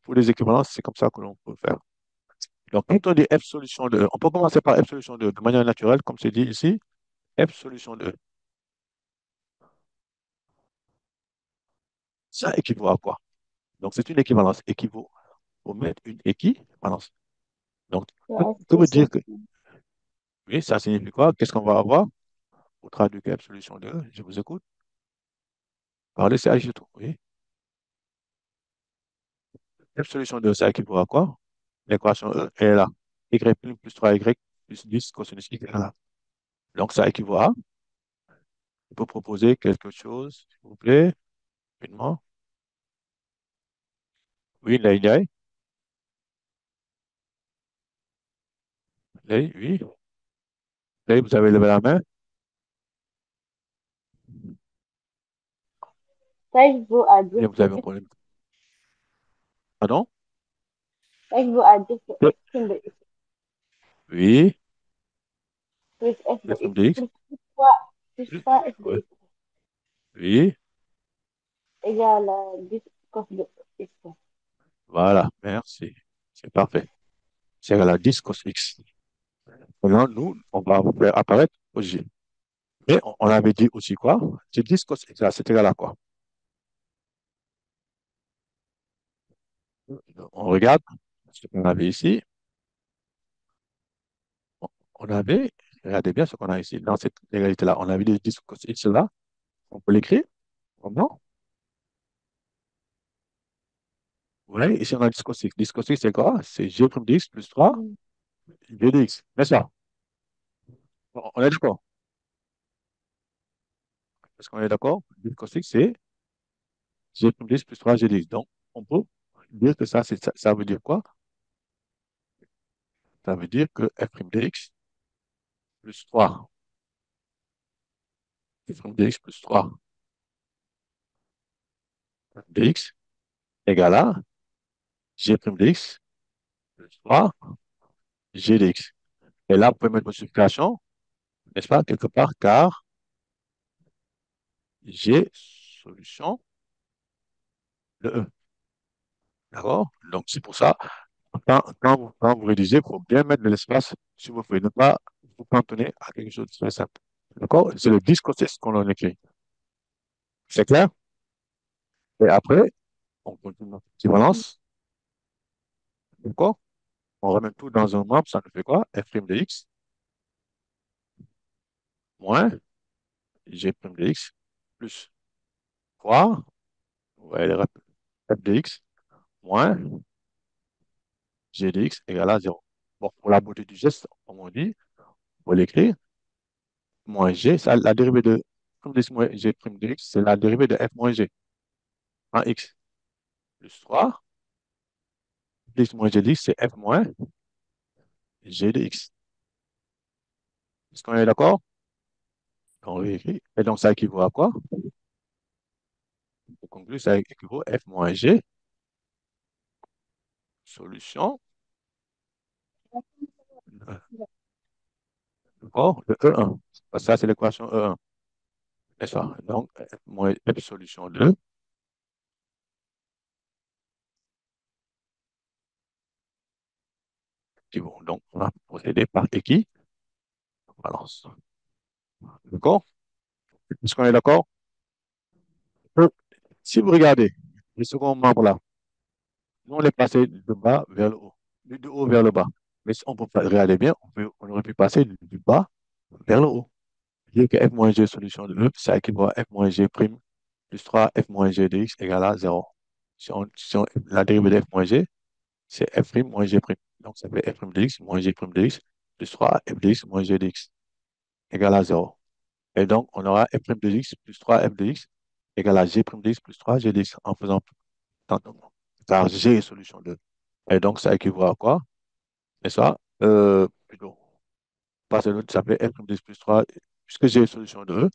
Pour les équivalences, c'est comme ça que l'on peut faire. Donc, quand on dit F solution de E, on peut commencer par F solution de E de manière naturelle, comme c'est dit ici, F solution de E. Ça équivaut à quoi? Donc, c'est une équivalence. Équivaut faut mettre une équivalence. Donc, Ouais, que c'est veut ça. dire que, oui, ça signifie quoi? Qu'est-ce qu'on va avoir? Pour traduire F solution de E, je vous écoute. Parlez, c'est tout. Oui. F solution de E, ça équivaut à quoi? L'équation E est là. Y plus 3y plus 10 cosinus y est là. Donc, ça équivaut à, je peux proposer quelque chose, s'il vous plaît, rapidement. Oui, là, il y a. Là, oui. Là, vous avez levé la main. Ça équivaut à dire Là, vous que avez un problème. Pardon? ça équivaut à dire que Oui. f' de x Oui. plus f de F x de X. plus Oui. 3 f de Ouais. x Oui. égale 10 cos de x. Voilà. Merci. C'est parfait. C'est égal à 10 cos X. Maintenant, nous, on va vous faire apparaître au G. Mais on avait dit aussi quoi? C'est 10 cos X, là, c'est égal à quoi? On regarde ce qu'on avait ici. On avait, regardez bien ce qu'on a ici. Dans cette égalité-là, on avait dit 10 cos X là. On peut l'écrire. Comment? Vous voyez, ici, on a 10 cos X. 10 cos X, c'est quoi? C'est G' de X plus 3 Mm. G de X. N'est-ce pas? On est d'accord? Est-ce qu'on est d'accord? 10 cos X, c'est G' de X plus 3 G de X. Donc, on peut dire que ça veut dire quoi? Ça veut dire que f' de X plus 3 f' de X plus 3 dx égale à g' de X plus 3 g de X. Et là, vous pouvez mettre multiplication, n'est-ce pas, quelque part, car G solution de E. D'accord? Donc, c'est pour ça, quand vous rédigez, il faut bien mettre de l'espace si vous pouvez ne pas vous cantonner à quelque chose de très simple. D'accord? C'est le discontexte qu'on en écrit. C'est clair? Et après, on continue notre équivalence. D'accord? on remet tout dans un membre, ça nous fait quoi? F' de x moins g' de x plus 3, ouais, f de x moins g de x égale à 0. Bon, pour la beauté du geste, comme on dit, on va l'écrire, moins g, ça, la dérivée de f' de x moins g' de x, c'est la dérivée de f moins g en x plus 3, x moins g de x, c'est f moins g de x. Est-ce qu'on est d'accord? On réécrit. Et donc, ça équivaut à quoi? Pour conclure, ça équivaut à f moins g, solution, d'accord, de E1. Ça, c'est l'équation E1. C'est ça. Donc, f moins f solution de équivaut. Donc, on va procéder par équivalence. D'accord? Est-ce qu'on est d'accord? Euh, Si vous regardez le second membre là, nous, on est passé de bas vers le haut, du haut vers le bas. Mais si on peut pas regarder bien, on aurait pu passer du bas vers le haut. Dire que f moins g solution de E, ça équivaut à f moins g prime plus 3 f moins g de x égale à 0. La dérivée de f moins g, c'est f prime moins g prime. Donc, ça fait f prime de x moins g prime de x plus 3 f de x moins g de x égale à 0. Et donc, on aura f prime de x plus 3 f de x égale à g prime de x plus 3 g de x en faisant tantôt. Car g est solution de E. Et donc, ça équivaut à quoi? Et ça, plutôt, parce que l'autre s'appelle f prime de x plus 3, puisque g est solution de E,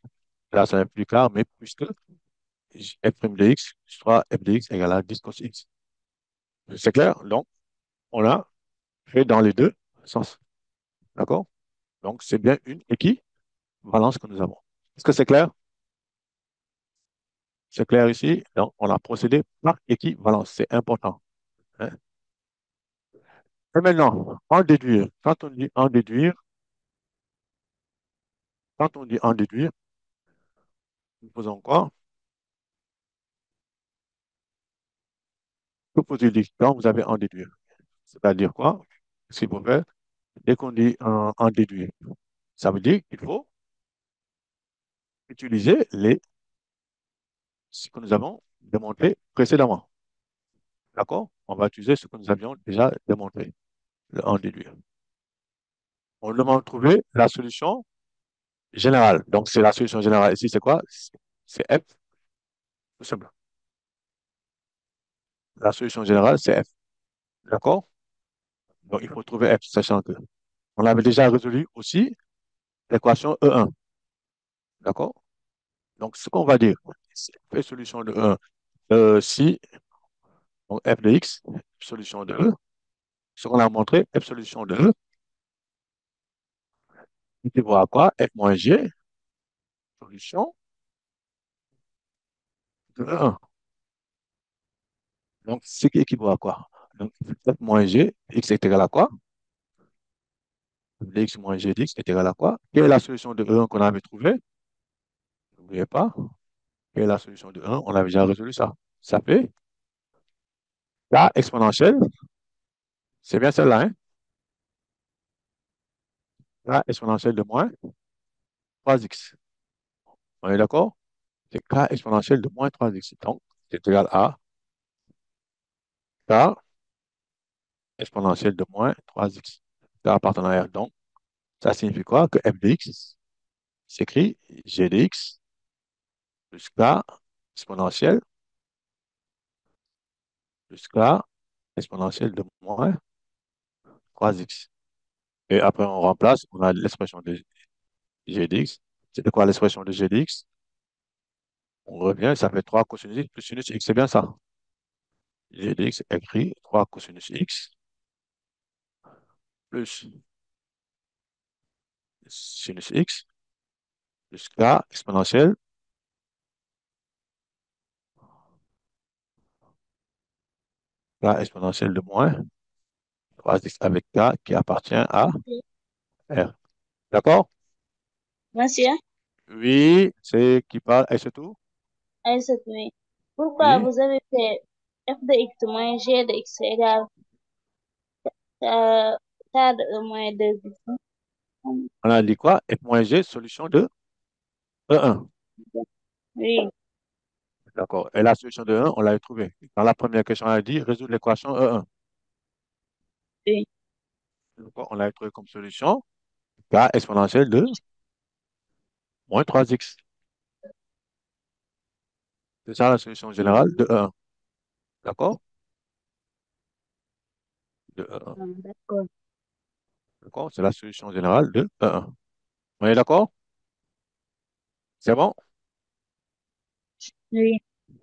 là, ça n'est plus clair, mais puisque f' de x plus 3 f de x égale à 10 cos x. C'est clair? Donc, on a fait dans les deux sens. D'accord? Donc, c'est bien une équivalence que nous avons. Est-ce que c'est clair? C'est clair ici? Donc, on a procédé par équivalence. C'est important. Hein? Et maintenant, en déduire. Quand on dit en déduire, quand on dit en déduire, nous faisons quoi? Que faut-il quand vous avez en déduire? C'est-à-dire quoi? Ce qu'il faut faire, dès qu'on dit en déduire, ça veut dire qu'il faut utiliser ce que nous avons démontré précédemment. D'accord? On va utiliser ce que nous avions déjà démontré, le en déduire. On demande de trouver la solution générale. Donc, c'est la solution générale ici, c'est quoi? C'est F, tout simple. La solution générale, c'est F. D'accord? Donc, il faut trouver F, sachant que on avait déjà résolu aussi l'équation E1. D'accord? Donc, ce qu'on va dire, c'est F solution de E1. Si, donc F de X, solution de E. Ce qu'on a montré, F solution de E, tu vois quoi? F moins G, solution de E1. Donc, ce qui équivaut à quoi? Donc, F moins G, X est égal à quoi? Dx moins g dx est égal à quoi? Quelle est la solution de E1 qu'on avait trouvée? N'oubliez pas. Quelle est la solution de 1? On avait déjà résolu ça. Ça fait K exponentielle. C'est bien celle-là, hein? K exponentielle de moins 3x. On est d'accord? C'est K exponentielle de moins 3x. Donc, c'est égal à K exponentielle de moins 3x. K partenariat. Donc, ça signifie quoi? Que f de x s'écrit g de x plus K exponentielle plus K exponentielle de moins 3x. Et après, on remplace, on a l'expression de g de x. C'est quoi l'expression de g de x? On revient, ça fait 3 cosinus x plus sinus x, c'est bien ça. G de x écrit 3 cosinus x plus sinus x plus k exponentielle, k exponentielle de moins 3x avec k qui appartient à r. D'accord? Monsieur, Oui, c'est qui parle, et c'est tout? Aïssatou, oui. Pourquoi Oui. vous avez fait f de x moins g de x égale Ça, ça a au moins deux options. On a dit quoi? F moins G, solution de E1. Oui, D'accord. Et la solution de E1, on l'a trouvée. Dans la première question, on a dit résoudre l'équation E1. oui, D'accord. On l'a trouvé comme solution k exponentielle de moins 3x. C'est ça la solution générale de E1. D'accord? De E1. d'accord. D'accord? C'est la solution générale de E1. On est d'accord? C'est bon? Oui, Donc,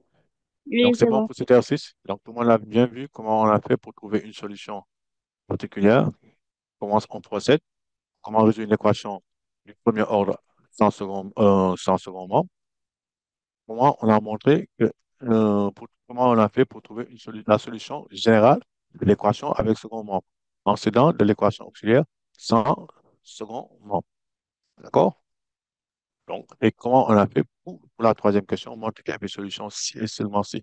oui, c'est c'est bon bon. pour cet exercice. Donc, tout le monde a bien vu comment on a fait pour trouver une solution particulière, comment on procède, comment résoudre une équation du premier ordre sans second membre. Comment on a montré que, comment on a fait pour trouver la solution générale de l'équation avec second membre, en s'aidant de l'équation auxiliaire sans second membre. D'accord? Donc, et comment on a fait pour la troisième question, on montre qu'il y avait solution si et seulement si.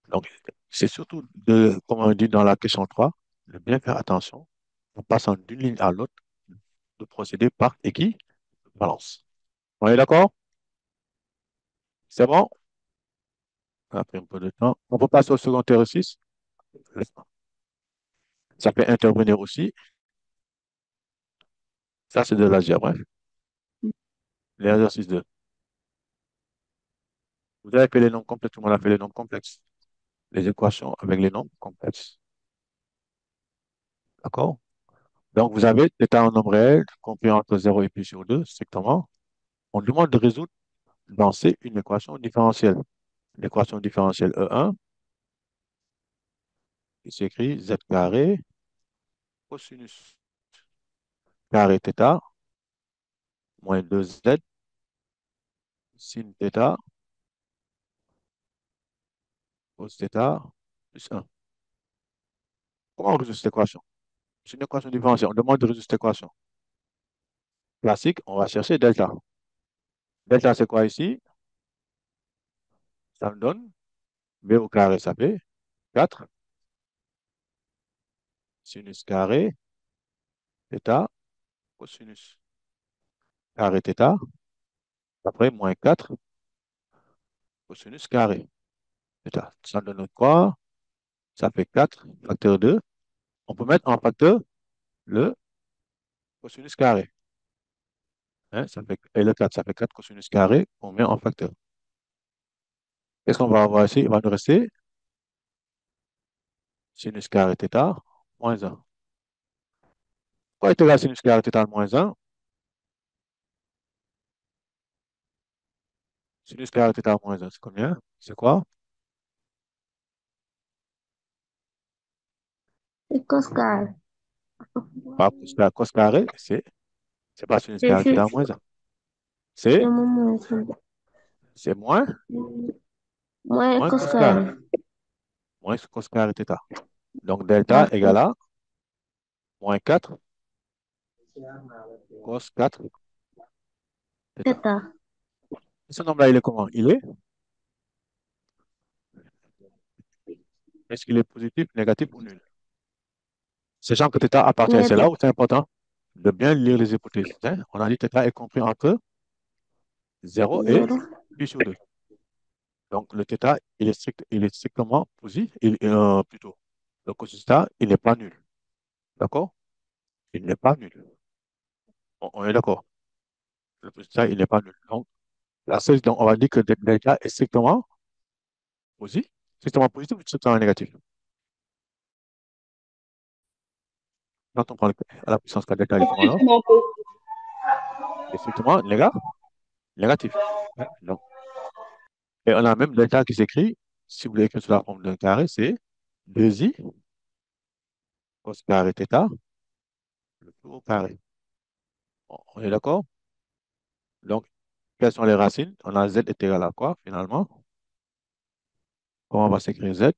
Donc, c'est surtout de, comme on dit dans la question 3, de bien faire attention en passant d'une ligne à l'autre, de procéder par équivalence. On est d'accord? C'est bon? On a pris un peu de temps. On peut passer au second exercice. Ça peut intervenir aussi. Ça, c'est de l'algèbre, hein. L'exercice 2. Vous avez fait les nombres complexes, tout le monde a fait les nombres complexes. Les équations avec les nombres complexes. D'accord? Donc, vous avez θ en nombre réel, compris entre 0 et pi sur 2, strictement. On demande de résoudre dans C une équation différentielle. L'équation différentielle E1, qui s'écrit z carré cosinus carré θ moins 2z sin θ cos θ plus 1. Comment on résout cette équation? C'est une équation différentielle. On demande de résoudre cette équation. Classique, on va chercher delta. Delta, c'est quoi ici? Ça me donne b au carré, ça fait 4 sinus carré θ cosinus carré θ, après moins 4 cosinus carré θ. Ça donne quoi? Ça fait 4 facteur 2. On peut mettre en facteur le cosinus carré. Hein, et le 4, ça fait 4 cosinus carré. On met en facteur. Qu'est-ce qu'on va avoir ici? Il va nous rester sinus carré θ moins 1. Quoi est égal à sinus carré θ moins 1? Sinus carré θ moins 1, c'est combien? C'est quoi? C'est Coscar. Pas cos carré, c'est pas sinus C'est carré c'est- θ moins 1. c'est C'est mon moins. c'est moins, Moins moins cos carré. Coscar. Moins cos carré θ. Donc, delta égale D'accord. à moins 4 cos 4 θ. C'est ça. Ce nombre-là, il est comment? Est-ce qu'il est positif, négatif ou nul? Sachant que θ appartient, c'est là Négatif. où c'est important de bien lire les hypothèses, hein. On a dit θ est compris entre 0 et Zéro. pi sur 2. Donc, le θ, il est strictement positif, plutôt. Le cos θ, il n'est pas nul. D'accord? Il n'est pas nul. On est d'accord. Le cos θ, il n'est pas nul. Donc, on va dire que delta est strictement positif ou strictement négatif. Quand on prend à la puissance 4 delta, il est comment alors? Effectivement, Il est strictement négatif. Ouais, donc, et on a même delta qui s'écrit, si vous voulez écrire sous la forme d'un carré, c'est 2i cos carré θ, le tout au carré. On est d'accord? Donc, quelles sont les racines? On a z est égal à quoi, finalement? Comment on va s'écrire z?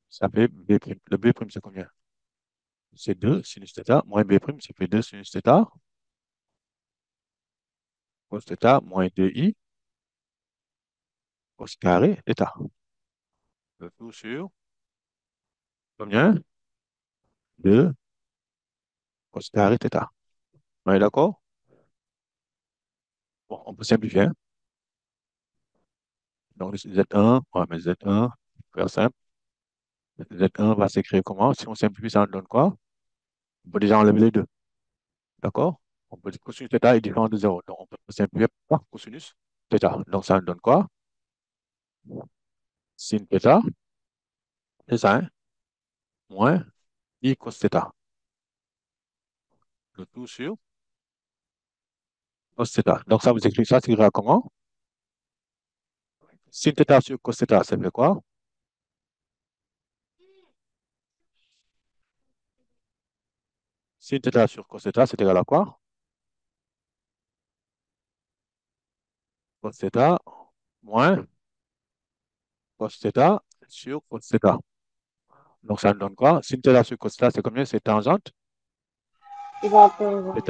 Ça fait b'. Le b', c'est combien? C'est 2 sinus θ moins b', ça fait 2 sinus θ cos θ moins 2i cos carré θ. Le tout sur combien? 2 cos carré θ. On est d'accord? Bon, on peut simplifier, hein. Donc, Z1, on va mettre Z1, faire simple. Z1 va s'écrire comment? Si on simplifie, ça nous donne quoi? On peut déjà enlever les deux. D'accord? On peut dire que cosinus θ est différent de zéro. Donc, on peut simplifier par cosinus θ. Donc, ça nous donne quoi? Sin θ, c'est ça, hein? Moins I cos θ. Le tout sur cos θ. Donc, ça vous écrit ça, c'est écrira comment? Sin θ sur cos θ, ça fait quoi? Sin θ sur cos θ, c'est égal à quoi? Cos θ moins cos θ sur cos θ. Donc, ça nous donne quoi? Sin θ sur cos θ, c'est combien? C'est tangente Exactement. θ,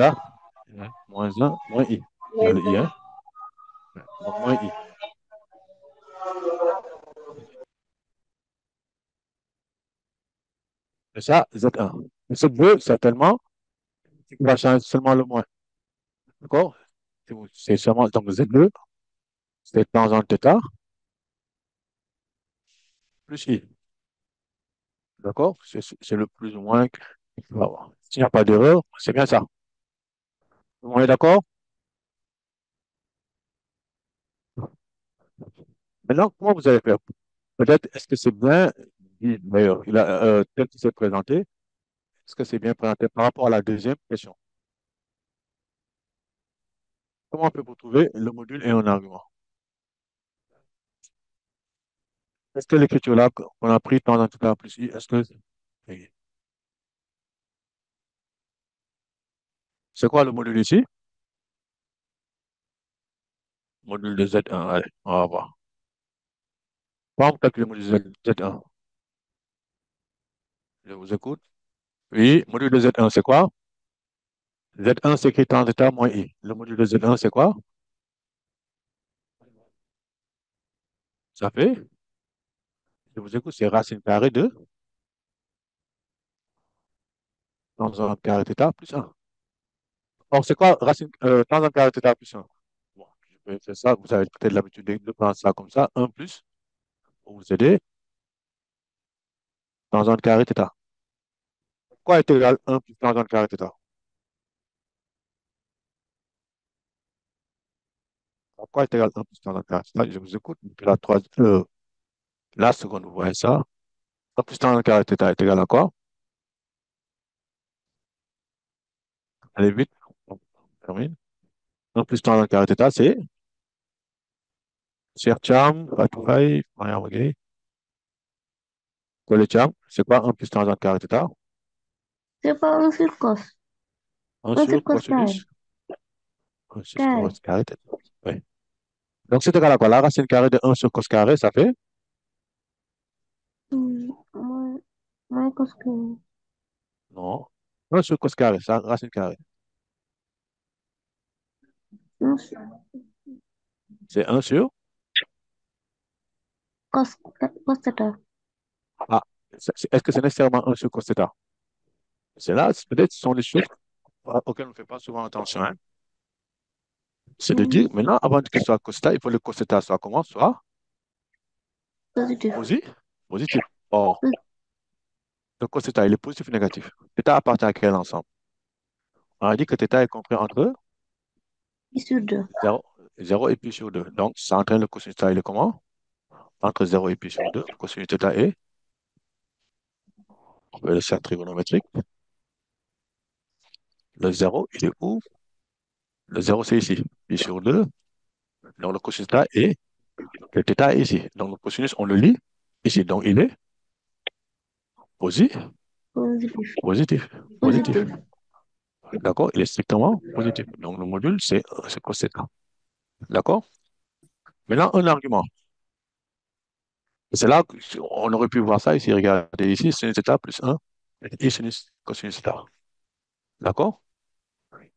hein, moins 1, moins I. Il y a Mais le I, hein? Donc, moins I. Et ça, Z1. Et ce 2, certainement, il va changer seulement le moins. D'accord? C'est seulement, donc Z2, c'est tangente θ plus I. D'accord? C'est le plus ou moins qu'il faut avoir. S'il n'y a pas d'erreur, c'est bien ça. On est d'accord? Maintenant, comment vous allez faire? Peut-être, est-ce que c'est bien dit, d'ailleurs, tel qu'il s'est présenté, est-ce que c'est bien présenté par rapport à la deuxième question? Comment on peut vous trouver le module et un argument? Est-ce que l'écriture là qu'on a pris tangente θ plus I, est-ce que c'est quoi le module ici? Module de Z1. Allez, on va voir. Comment vous calculez le module de Z1? Je vous écoute. Oui, module de Z1, c'est quoi? Z1, c'est écrit tangente θ moins I. Le module de Z1, c'est quoi? Ça fait, je vous écoute, c'est racine carrée de tangente carré θ plus 1. Or, c'est quoi racine, tangente carré θ plus 1? Bon, je peux faire ça. Vous avez peut-être l'habitude de prendre ça comme ça. 1 plus, pour vous aider, tangente carré θ. Quoi est égal à 1 plus tangente carré θ? Quoi est égal à 1 plus tangente carré θ? Je vous écoute. Depuis la seconde, vous voyez ça. 1 plus tangente carré θ est égal à quoi? Allez vite. On termine. 1 plus tangente carré θ, c'est Cher Cham, Fatou Faye, Maria Wagé, Kole Cham. C'est quoi 1 plus tangente carré θ? C'est pas un sur cos. 1 Un sur sur cos carré. cosinus. 1 sur Carré. cos carré θ. Oui. Donc, c'est égal à quoi? La racine carrée de 1 sur cos carré, ça fait? Moins, moins cos carré. Non. 1 sur cos carré, ça, racine carrée. Un sur C'est 1 sur? cos, cos θ. Ah, est-ce que c'est nécessairement 1 sur cos θ? C'est là, peut-être, ce sont les choses auxquelles on ne fait pas souvent attention, hein. C'est de dire, Mhm. maintenant, avant qu'il soit cos θ, il faut que le cos θ soit comment? Soit Positif. positif. Or, Pos- le cos θ, il est positif ou négatif? Θ appartient à quel ensemble? On a dit que θ est compris entre I sur 2. 0 et pi sur 2. Donc, ça entraîne le cosinus θ, il est comment? Entre 0 et pi sur 2, le cosinus θ est, on peut le faire trigonométrique. Le 0, il est où? Le 0, c'est ici. Pi sur 2. Donc, le cosinus θ est, le θ est ici. Donc, le cosinus, on le lit ici. Donc, il est positif. Positif. Positif. Positif. Positif. D'accord? Il est strictement positif. Donc, le module, c'est cos θ. D'accord? Maintenant, un argument. C'est là qu'on aurait pu voir ça ici. Regardez ici, sinus θ plus 1 et sinus cosinus θ. D'accord?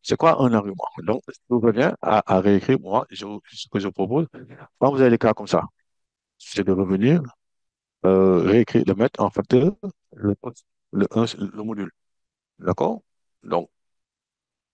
C'est quoi un argument? Donc, je vous reviens à réécrire, moi, ce que je propose. Quand vous avez des cas comme ça, c'est de revenir, réécrire, de mettre en facteur le, le module. D'accord? Donc,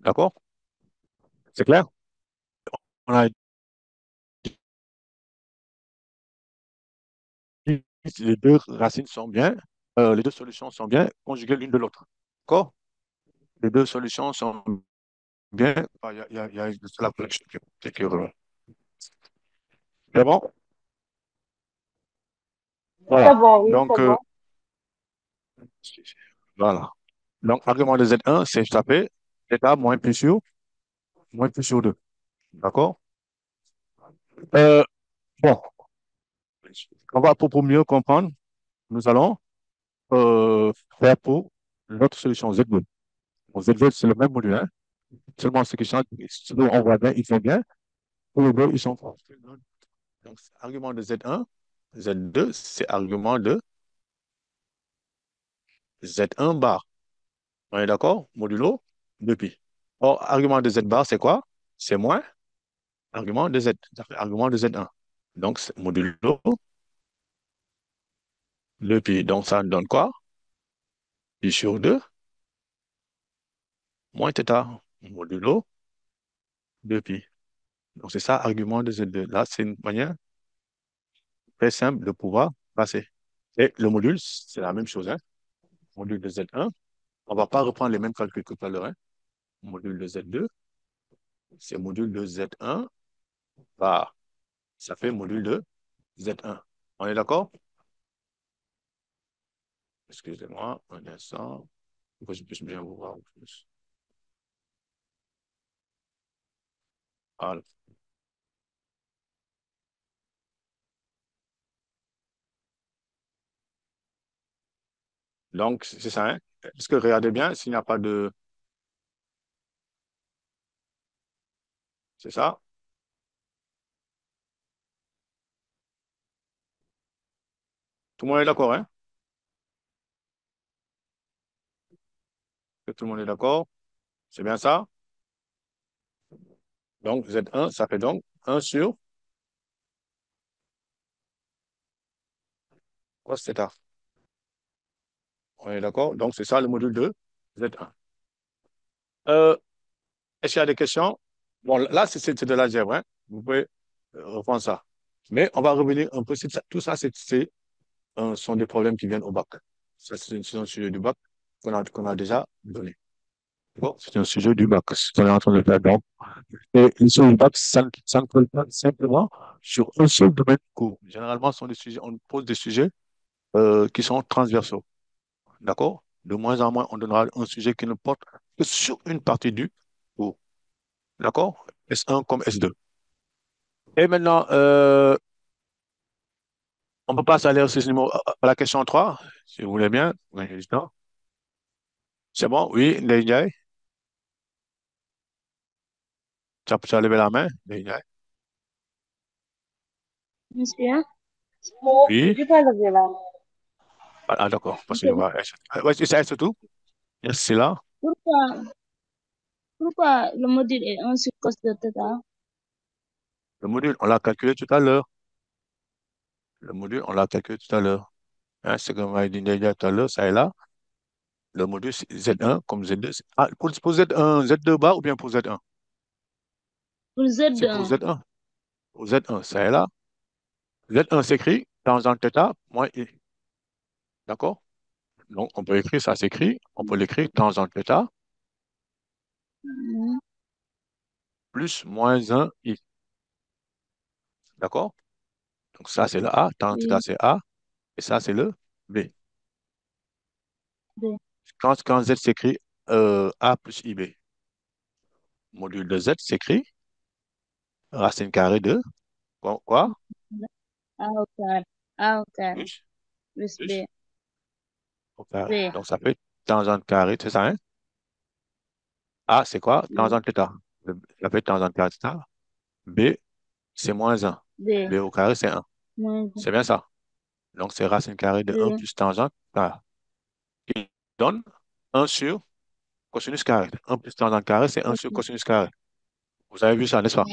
D'accord? C'est clair? On a dit que les deux racines sont bien, les deux solutions sont bien conjuguées l'une de l'autre. D'accord? Les deux solutions sont bien. Ah, il y a c'est la connexion c'est bon? C'est Voilà. bon, oui, Donc, c'est bon. voilà. Donc, argument de Z1, c'est taper θ moins pi sur 2. D'accord? Euh, bon, pour mieux comprendre, nous allons euh, faire pour notre solution Z2. Bon, Z2, c'est le même module, hein? Seulement ce qui change, on voit bien, ils font bien. Pour les deux, ils sont forts. Donc, argument de Z1, Z2, c'est argument de Z1 bar. On est d'accord? Modulo 2pi. Or, argument de Z bar, c'est quoi? C'est moins argument de Z. Ça fait argument de Z1. Donc, c'est modulo 2pi. Donc, ça donne quoi? Pi sur 2 moins θ. Modulo 2pi. Donc, c'est ça, argument de Z2. Là, c'est une manière très simple de pouvoir passer. Et le module, c'est la même chose, hein? Module de Z1. On ne va pas reprendre les mêmes calculs que tout à l'heure, hein? Module de Z2, c'est module de Z1 par, ça fait module de Z1. On est d'accord? Excusez-moi, un instant, pour que je puisse bien vous voir en plus. Voilà. Donc, c'est ça, hein? Est-ce que regardez bien s'il n'y a pas de... C'est ça? Tout le monde est d'accord, hein? Que tout le monde est d'accord? C'est bien ça? Donc, Z1, ça fait donc 1 sur cos θ. On est d'accord? Donc, c'est ça le module de Z1. Euh, Est-ce qu'il y a des questions? Bon, là, c'est de l'algèbre, hein? Vous pouvez reprendre ça. Mais on va revenir un peu. Tout ça, sont des problèmes qui viennent au bac. Ça, c'est un sujet du bac qu'on a déjà donné. Bon, c'est un sujet du bac, ce qu'on est en train de faire. Donc, et les sujets du bac, ça ne colle pas simplement sur un seul domaine de cours. Généralement, ce sont des sujets, on pose des sujets qui sont transversaux. D'accord? De moins en moins, on donnera un sujet qui ne porte que sur une partie du cours. D'accord? S1 comme S2. Et maintenant, on peut passer à l'exercice à la question 3, si vous voulez bien. Oui, non. C'est bon? Oui, Ndeye Ndiaye, tu as levé la main? Ndeye Ndiaye. Monsieur, Bon, Oui. j'ai pas levé la main. Ah, d'accord, parce que je monsieur, vois. Ouais, c'est tout. Merci là. pourquoi, pourquoi le module est 1 sur cos de θ? Le module, on l'a calculé tout à l'heure. Le module, on l'a calculé tout à l'heure. Hein, c'est comme m'a dit Ndeye Ndiaye tout à l'heure, ça est là. Le module, c'est Z1 comme Z2. Ah, pour Z1, Z2 bar ou bien pour Z1? Pour C'est pour Z1, Z1. Pour Z1, ça est là. Z1 s'écrit tangente θ moins I. D'accord? Donc, on peut écrire, ça s'écrit, on peut l'écrire tangente θ hmm, plus moins 1 I. D'accord? Donc, ça, c'est le A. Tangente θ, oui, c'est A. Et ça, c'est le B. B, Quand Z s'écrit A plus IB, module de Z s'écrit racine carrée de quoi? A au carré, A au carré, Plus, plus plus B, au carré. B, Donc, ça fait tangente carrée, c'est ça, hein? A, c'est quoi? oui, Tangente θ. Ça fait tangente carrée θ. B, c'est moins 1. B, B au carré, c'est 1. moins C'est bien ça. Donc, c'est racine carrée de 1 B, plus tangente carré. Qui donne 1 sur cosinus carré. 1 plus tangente carré, c'est 1 sur ok, cosinus carré. Vous avez vu ça, n'est-ce pas?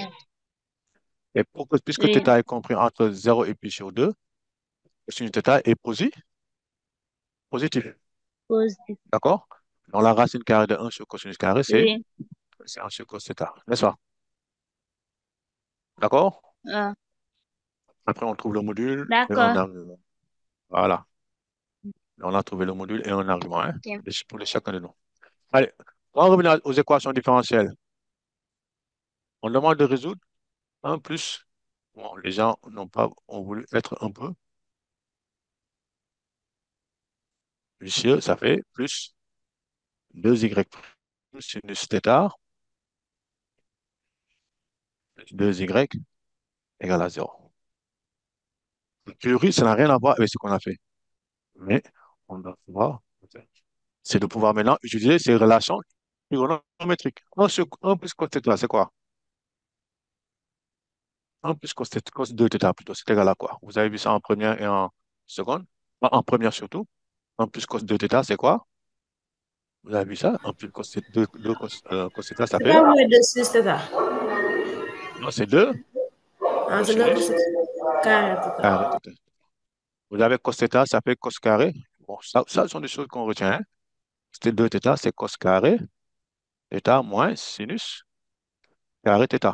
Et puisque oui, θ est compris entre 0 et pi sur 2, cosinus θ est positif. positif, D'accord? Donc, la racine carrée de 1 sur cosinus carré, c'est oui, C'est 1 sur cos θ, n'est-ce pas? D'accord? Ah, Après, on trouve le module et un d'accord. argument. Voilà. On a trouvé le module et un argument, hein, Ok. pour chacun de nous. Allez, on va revenir aux équations différentielles. On demande de résoudre un plus. Bon, les gens ont voulu être un peu vicieux, ça fait plus 2y plus sinus θ plus 2y égale à 0. A priori, ça n'a rien à voir avec ce qu'on a fait. Mais on doit pouvoir, c'est de pouvoir maintenant utiliser ces relations trigonométriques. 1 plus cos θ, c'est quoi? 1 plus cos 2θ plutôt, c'est égal à quoi? Vous avez vu ça en première et en seconde? En première surtout. 1 plus cos 2θ, c'est quoi? Vous avez vu ça? 1 plus cos θ, ça C'est fait? pas moins de 6 θ. Non, c'est 2 Ah, c'est 2 cosinus cos carré carré θ. θ. Vous avez cos θ, ça fait cos carré. Bon, ça ce sont des choses qu'on retient, hein. C'était 2θ, c'est cos carré θ moins sinus carré θ.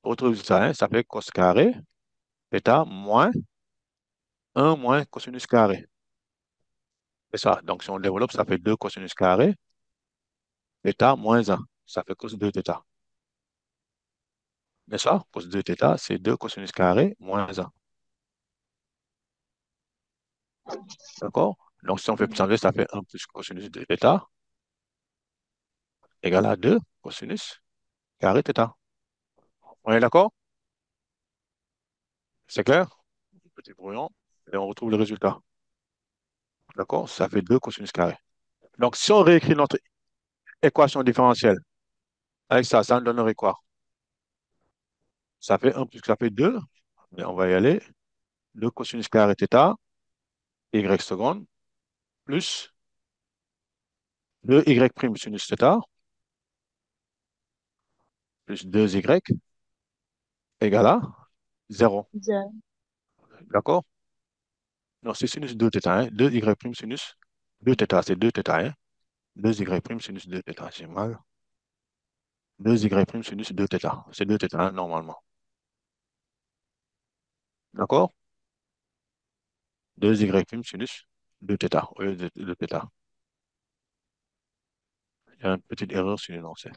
Autre résultat, hein, ça fait cos carré θ moins 1 moins cosinus carré. C'est ça. Donc, si on développe, ça fait 2 cosinus carré θ moins 1. Ça fait cos 2θ. Mais ça, cos 2θ, c'est 2 cosinus carré moins 1. D'accord? Donc, si on fait changer, ça fait 1 plus cosinus de θ égale à 2 cosinus carré θ. On est d'accord? C'est clair? Petit brouillon. Et on retrouve le résultat. D'accord? Ça fait 2 cosinus carré. Donc, si on réécrit notre équation différentielle, avec ça, ça nous donnerait quoi? Ça fait 1 plus, ça fait 2. Mais on va y aller. 2 cosinus carré θ, y seconde, plus 2y prime sinus θ, plus 2y égale à 0. Zéro. D'accord? Non, c'est sinus 2θ, hein? 2y prime sinus 2θ, c'est 2θ, hein? 2y prime sinus 2θ, j'ai mal. 2y prime sinus 2θ, c'est 2θ, hein, normalement. D'accord? 2y prime sinus 2θ au lieu de θ. Il y a une petite erreur sur l'énoncé.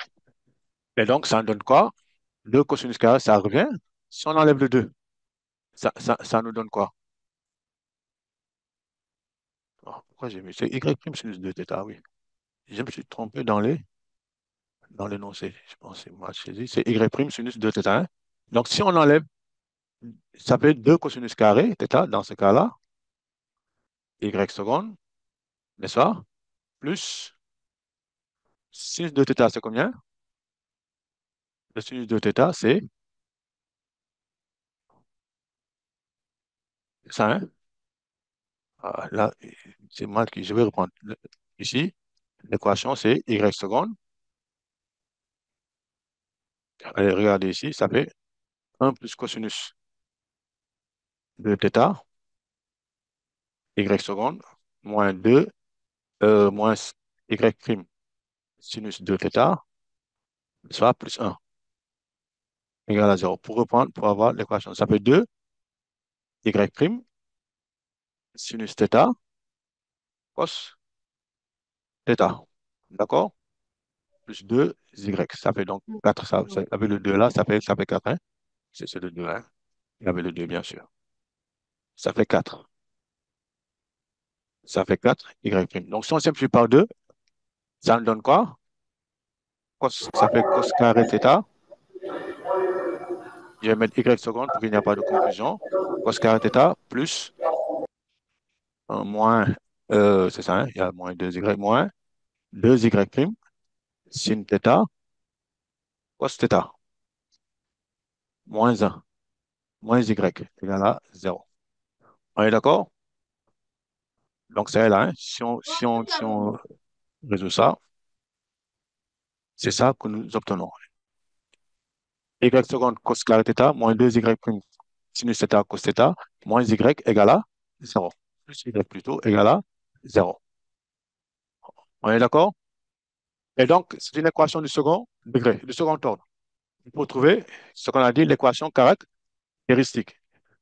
Et donc, ça donne quoi? 2 cosinus carré, ça revient. Si on enlève le 2, ça nous donne quoi? Oh, pourquoi j'ai mis? C'est y prime sinus 2θ, oui. Je me suis trompé dans l'énoncé. Je pense que c'est moi, c'est y prime sinus 2θ, hein. Donc, si on enlève, ça fait 2 cosinus carré, θ, dans ce cas-là, y seconde, n'est-ce pas? Plus sinus 2θ, c'est combien? Le sinus 2θ, c'est ça, hein? Ah, là, c'est mal que je vais reprendre. Ici, l'équation, c'est y seconde. Allez, regardez ici, ça fait 1 plus cosinus de θ, y seconde, moins 2, moins y prime sinus de θ, soit plus 1, égal à 0. Pour reprendre, pour avoir l'équation, ça fait 2, y prime, sinus θ, cos θ. D'accord? Plus 2, y. Ça fait donc 4. Avec le 2 là, ça fait 4. Hein? C'est le 2. Hein? Il y avait le 2, bien sûr. Ça fait 4. Ça fait 4, y prime. Donc, si on simplifie par 2, ça nous donne quoi? Ça fait cos carré θ. Je vais mettre y seconde pour qu'il n'y ait pas de confusion. Cos carré θ plus moins, c'est ça, hein, il y a moins 2y, moins 2y prime, sin θ, cos θ, moins 1, moins y, égal à 0. On est d'accord? Donc, c'est là, hein. Si on résout ça, c'est ça que nous obtenons. Y seconde cos carré θ, moins 2y prime, sinus θ, cos θ, moins y égal à 0. Plus y plutôt égal à 0. On est d'accord? Et donc, c'est une équation du second degré, du second ordre. Il faut trouver ce qu'on a dit, l'équation caractéristique.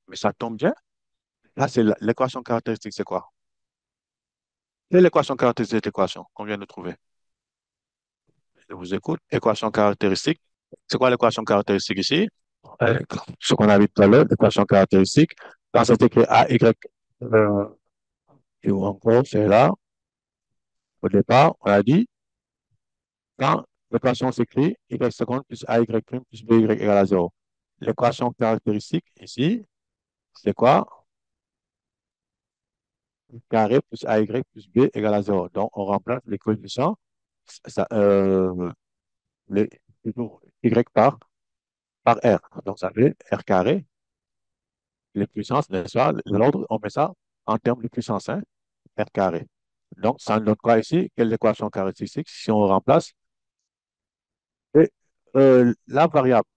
Mais ça tombe bien. Là, c'est l'équation caractéristique, c'est quoi? Quelle est l'équation caractéristique de cette équation qu'on vient de trouver? Je vous écoute. Équation caractéristique. C'est quoi l'équation caractéristique ici? Euh, Ce qu'on a vu tout à l'heure, l'équation caractéristique. Quand c'est écrit A, Y, euh, et ou encore, c'est là. Au départ, on a dit, quand l'équation s'écrit Y seconde plus A, Y prime plus B, Y égale à 0. L'équation caractéristique ici, c'est quoi? Carré plus AY plus B égale à 0. Donc, on remplace les coefficients, ça, les, toujours Y par R. Donc, ça fait R carré, les puissances, n'est-ce pas? L'ordre, on met ça en termes de puissance, hein, R carré. Donc, ça nous donne quoi ici? Quelle équation caractéristique? Si on remplace, et, la variable,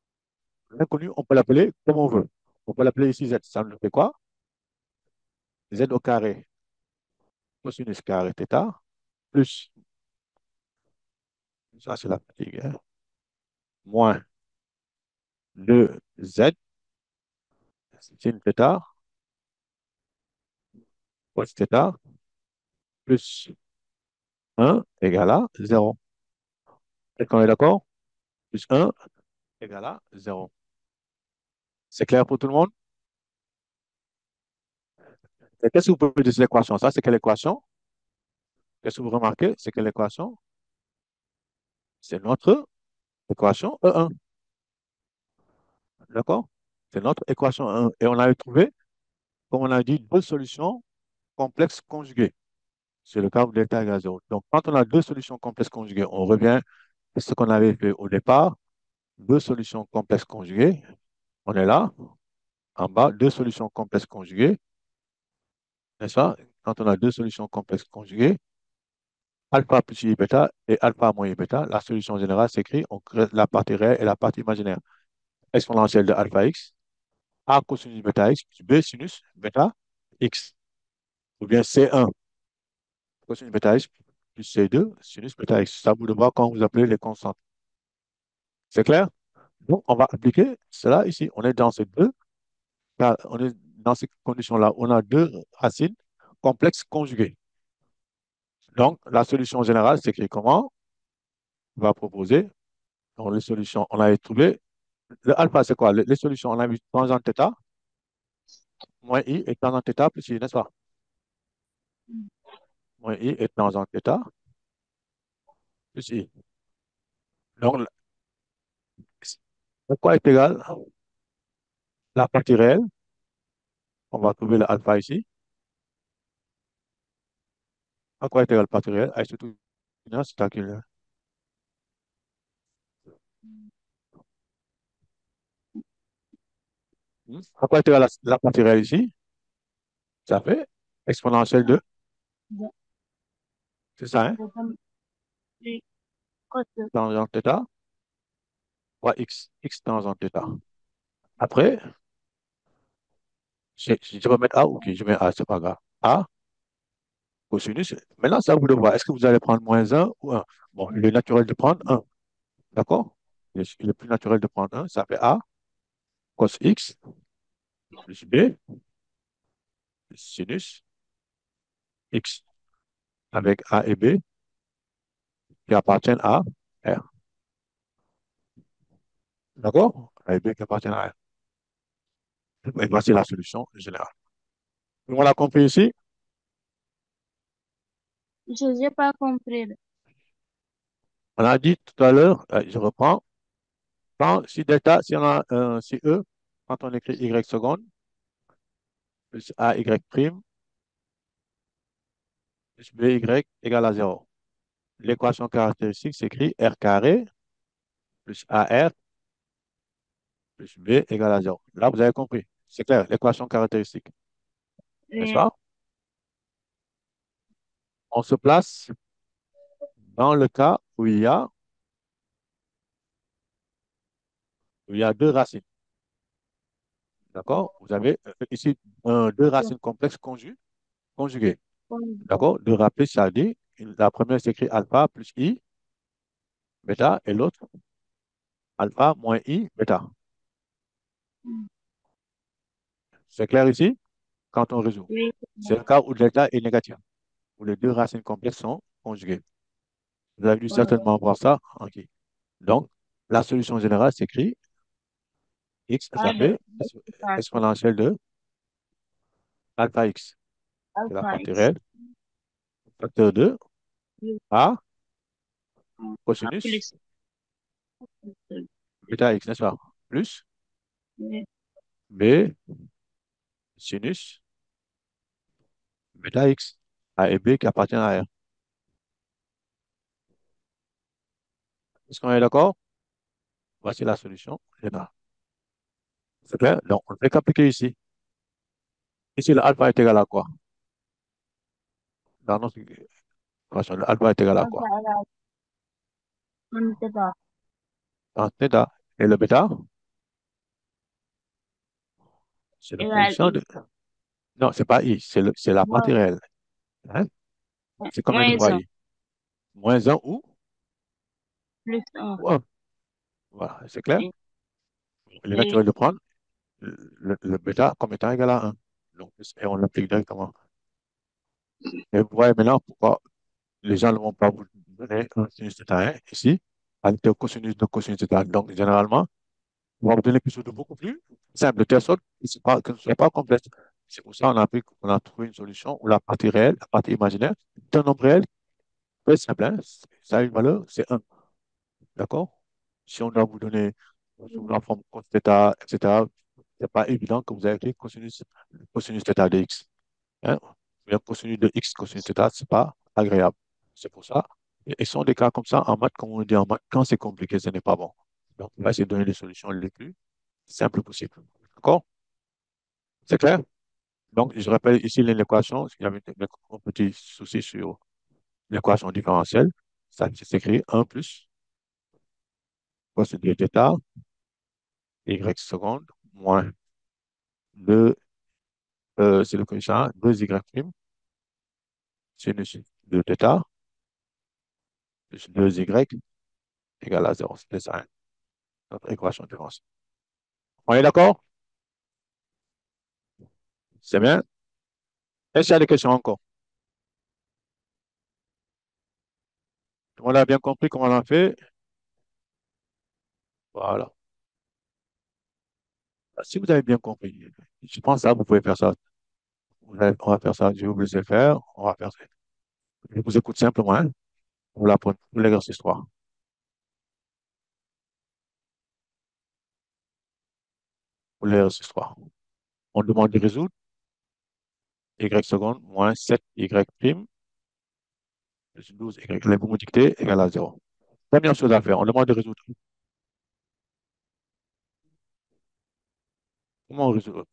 l'inconnu, on peut l'appeler comme on veut. On peut l'appeler ici Z. Ça nous fait quoi? Z au carré, cosinus carré θ, plus, ça c'est la fatigue, hein, moins 2Z sin θ, cos θ, plus 1 égale à 0. Est-ce qu'on est d'accord? Plus 1 égale à 0. C'est clair pour tout le monde? Et qu'est-ce que vous pouvez dire de cette équation? Ça, c'est quelle équation? Qu'est-ce que vous remarquez? C'est quelle équation? C'est notre équation E1. D'accord? C'est notre équation E1. Et on a trouvé, comme on a dit, deux solutions complexes conjuguées. C'est le cas où delta égale 0. Donc, quand on a deux solutions complexes conjuguées, on revient à ce qu'on avait fait au départ. Deux solutions complexes conjuguées. On est là, en bas, deux solutions complexes conjuguées. N'est-ce pas? Quand on a deux solutions complexes conjuguées, alpha plus i bêta et alpha moins i bêta, la solution générale s'écrit, on crée la partie réelle et la partie imaginaire. Exponentielle de alpha x, a cosinus bêta x plus b sinus bêta x. Ou bien C1 cosinus bêta x plus C2 sinus bêta x. Ça vous de voir quand vous appelez les constantes. C'est clair? Donc, on va appliquer cela ici. On est dans ces deux, on est dans ces conditions-là. On a deux racines complexes conjuguées. Donc, la solution générale s'écrit comment? On va proposer. Donc, les solutions, on a trouvé. Le alpha, c'est quoi? Les solutions, on a mis tangente θ moins i et tangente θ plus i, n'est-ce pas? Moins i et tangente θ plus i. Donc, à quoi est égal la partie réelle? On va trouver le alpha ici. À quoi est égal la partie réelle? Ah, surtout, c'est calculé. À quoi est égal la partie réelle ici? Ça fait exponentielle de, Bon, c'est ça, hein? et cos de Tangente θ fois x, x tangente θ. Après, je vais mettre A ou qui? Je mets A, c'est pas grave. A, cosinus. Maintenant, c'est à vous de voir. Est-ce que vous allez prendre moins un ou un? Bon, il est naturel de prendre un. D'accord? Il est plus naturel de prendre un. Ça fait A, cos x, plus B, sinus x, avec A et B qui appartiennent à R. D'accord? A et B qui appartiennent à R. Et voici la solution générale. On l'a compris ici? je n'ai pas compris. On a dit tout à l'heure, je reprends, si delta, si on a si E, quand on écrit Y seconde, plus AY prime, plus BY égale à 0. L'équation caractéristique s'écrit R carré plus AR plus B égale à 0. Là, vous avez compris. C'est clair, l'équation caractéristique. N'est-ce Et pas? On se place dans le cas où il y a deux racines. D'accord? Vous avez ici deux racines complexes conjuguées. bon, D'accord? De rappeler, ça dit, la première s'écrit alpha plus i bêta, et l'autre, alpha moins I, bêta. C'est clair ici? Quand on résout. Oui. C'est le cas où delta est négatif, où les deux racines complexes sont conjuguées. Vous avez dû Ouais. certainement voir ça. OK. Donc, la solution générale s'écrit x A de SAP exponentielle de alpha x. C'est la alpha partie x réelle. Facteur de plus A A cosinus plus bêta x, n'est-ce pas? Plus B B sinus bêta x. A et B qui appartiennent à R. Est-ce qu'on est d'accord? Voici la solution générale. C'est clair? Donc, on ne fait qu'appliquer ici. Ici, le alpha est égal à quoi? Dans notre équation, le alpha est égal à alpha quoi? égale 1 theta En θ. Et le bêta, c'est la égale position I de... Non, c'est pas I, c'est la partie moins, réelle. Hein? C'est combien de moins fois 1 I? Moins un ou? plus 1. Ou 1. Voilà, c'est clair? Oui. Il est Oui. naturel de prendre le bêta comme étant égal à 1. Donc, et on l'applique directement. Et vous voyez maintenant pourquoi les gens ne vont pas vous donner un sinus θ 1 ici, avec le cosinus de cosinus θ. Donc, généralement, on va vous donner quelque chose de beaucoup plus simple, de telle sorte que ce ne soit pas complexe. C'est pour ça qu'on a trouvé une solution où la partie réelle, la partie imaginaire, est un nombre réel très simple. Hein. Ça a une valeur, c'est 1. D'accord? Si on doit vous donner sous la forme cos θ, etc., ce n'est pas évident que vous avez écrit cosinus θ de x. Hein? Le cosinus de x, cosinus θ, ce n'est pas agréable. C'est pour ça. Et ce sont des cas comme ça en maths, comme on dit en maths, quand c'est compliqué, ce n'est pas bon. Donc, on va essayer de donner les solutions les plus simples possibles. D'accord? C'est clair? Donc, je rappelle ici l'équation. Il y avait un petit souci sur l'équation différentielle. Ça s'écrit 1 plus cosinus de θ, y seconde, moins 2, c'est le coefficient, 2y prime, sinus de θ, plus 2y égale à 0. C'est ça, hein, notre équation différentielle. On est d'accord? C'est bien? Est-ce qu'il y a des questions encore? On a bien compris comment on a fait. Voilà. Si vous avez bien compris, je pense que vous pouvez faire ça. On va faire ça. Je vais vous laisser faire. On va faire ça. Je vous écoute simplement, hein, pour l'apprendre, pour l'exercice 3. Pour l'exercice 3. On demande de résoudre y seconde moins 7y prime plus 12y. Les vous me dictez égale à 0. Première chose à faire, on demande de résoudre. Comment on résout?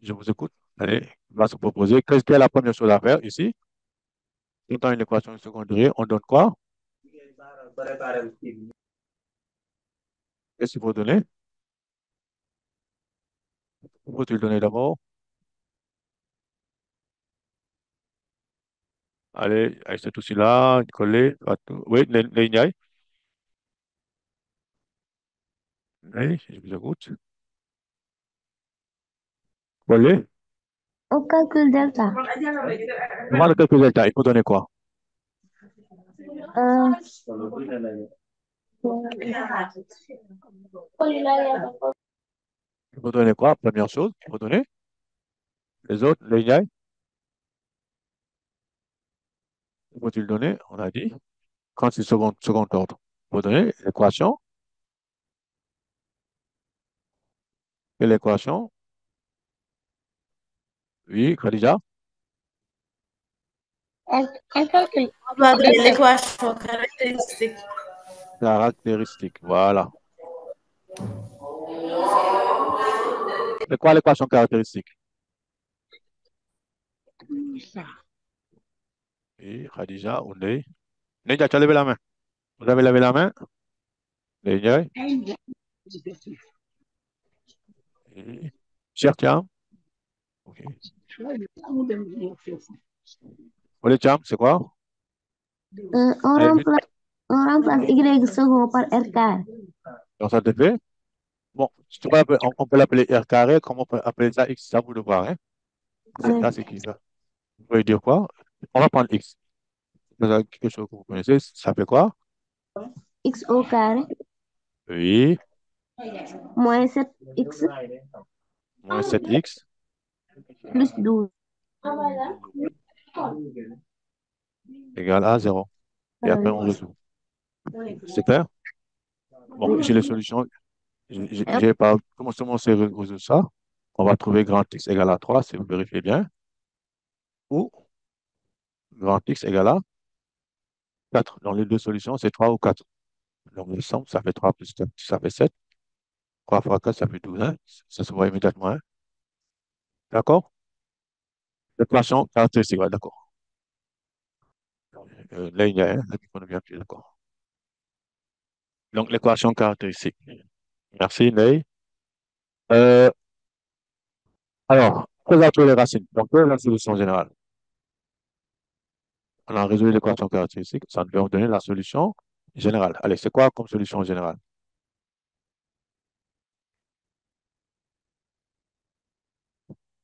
Je vous écoute. Allez, on va se proposer. Qu'est-ce que est la première chose à faire ici? Dans une équation secondaire, on donne quoi? Qu'est-ce qu'il faut donner? Il faut le donner d'abord. Allez, c'est tout là, coller, oui, les Ndiaye. Oui, je vous écoute. Coller. On calcule delta. Comment le calcul delta? Il faut donner quoi? Euh, Il faut donner quoi? Première chose, il faut donner. Les autres, les Ndiaye, il faut-il donner? On a dit. 36 secondes, second ordre. Il faut donner l'équation. Et l'équation? Oui, Khadija. on calcule On va donner delta. l'équation caractéristique. Caractéristique. Voilà. C'est quoi l'équation caractéristique? Oui, Khadija, Oundé. Neja, tu as levé la main. Vous avez levé la main? Neja. Oui. Cher Tiam. OK. Ole Tiam, c'est quoi? On Allez, vite. remplace, on remplace Y second par R carré. Donc, ça te fait. Bon, on peut l'appeler R carré, comme on peut appeler ça X, ça vous de voir, hein. Ouais. Ça, c'est qui, ça? Vous pouvez dire quoi? On va prendre X. Vous avez quelque chose que vous connaissez, ça fait quoi? X au carré Oui, moins 7X moins 7X plus 12. égale à 0. Et après, on résout. C'est clair? Bon, j'ai les solutions. J'ai pas commencé à résoudre ça. On va trouver grand X égale à 3, si vous vérifiez bien. Ou grand X égale à 4. Dans les deux solutions, c'est 3 ou 4. Donc, le somme, ça fait 3 plus 4, ça fait 7. 3 fois 4, ça fait 12, hein. Ça se voit immédiatement, hein. D'accord? L'équation caractéristique, ouais, d'accord. Là, il y a un, là, on est bien plus d'accord. Donc, l'équation caractéristique. Merci, Ney. Euh, alors, trouver les racines. Donc, quelle est la solution générale? On a résolu l'équation caractéristique. Ça devait nous donner la solution générale. Allez, c'est quoi comme solution générale?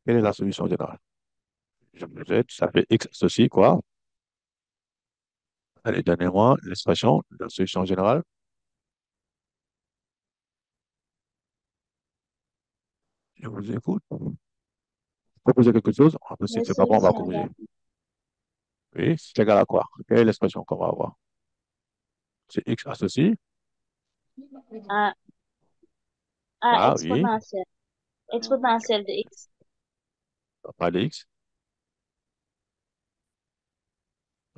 Quelle est la solution générale? Je vous aide. Ça fait x ceci, quoi? Allez, donnez-moi l'expression de la solution générale. Je vous écoute. Proposer quelque chose. Si La c'est pas bon, on va solution corriger. va Oui, c'est égal à quoi? Quelle est l'expression qu'on va avoir? C'est x associé. à, à Ah oui, exponentielle de x. pas de x.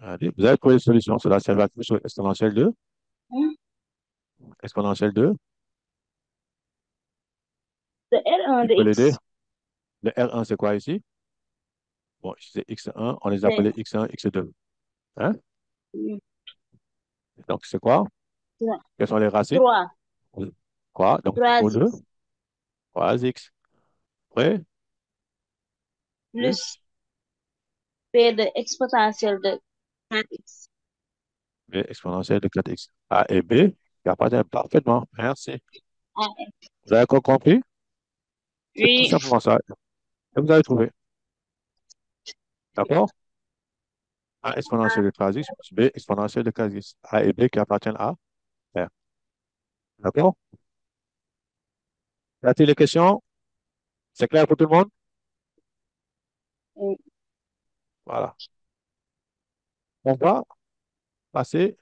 Allez, vous avez trouvé une solution. Cela s'évalue sur exponentielle 2. Hmm? Exponentielle 2. De R1 Qui de peut l'aider? x. Le R1, c'est quoi ici? Bon, ici, c'est X1. On les C'est appelait X1, X2. Hein? hmm, Donc, c'est quoi? c'est Quelles sont les racines? 3. Quoi? Donc, il faut 2. 3x 3x. Après, plus plus p de exponentielle de 4x. B exponentielle de 4x. A et B, il n'y a pas d'impact. Parfaitement. Merci. Ah, Vous avez encore compris? C'est tout oui. simplement ça. Et vous avez trouvé. D'accord? A exponentielle de 3x plus B exponentielle de 4x. A et B qui appartiennent à R. D'accord? Y a-t-il des questions? C'est clair pour tout le monde? Oui. Voilà. On va passer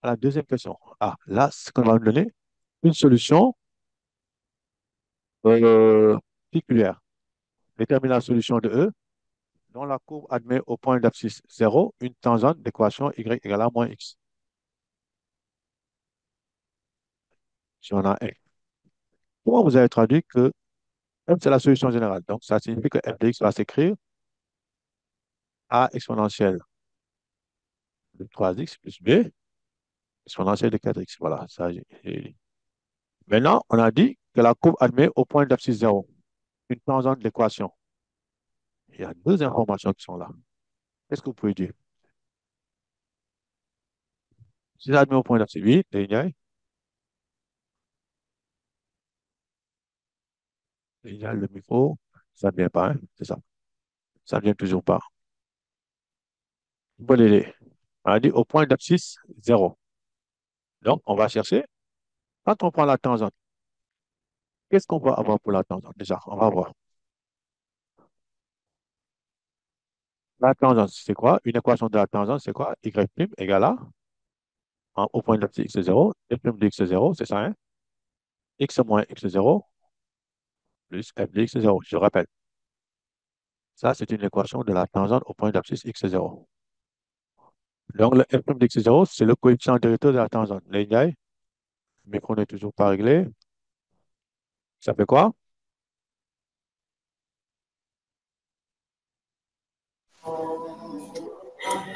à la deuxième question. Ah, là, ce qu'on va nous donner, une solution particulière. Détermine la solution de E dont la courbe admet au point d'abscisse 0 une tangente d'équation y égale à moins x. Si on a un. Comment vous avez traduit que M, c'est la solution générale. Donc, ça signifie que f de x va s'écrire a exponentielle de 3x plus b exponentielle de 4x. Voilà, ça, j'ai dit. Maintenant, on a dit que la courbe admet au point d'abscisse 0 une tangente de l'équation. Il y a deux informations qui sont là. Qu'est-ce que vous pouvez dire? Si ça admet au point d'abscisse, oui, le micro, ça ne vient pas, hein, c'est ça. Ça ne vient toujours pas. Bonne idée. On a dit au point d'abscisse 0. Donc, on va chercher. Quand on prend la tangente, qu'est-ce qu'on va avoir pour la tangente? Déjà, on va voir. La tangente, c'est quoi? Une équation de la tangente, c'est quoi? Y' égale à, au point d'abscisse x0, f' de x0, c'est ça, hein? X moins x0 plus f de x0. Je rappelle, ça, c'est une équation de la tangente au point d'abscisse x0. Donc, le f' de x0, c'est le coefficient directeur de la tangente. Linéaire, mais qu'on n'est toujours pas réglé. Ça fait quoi?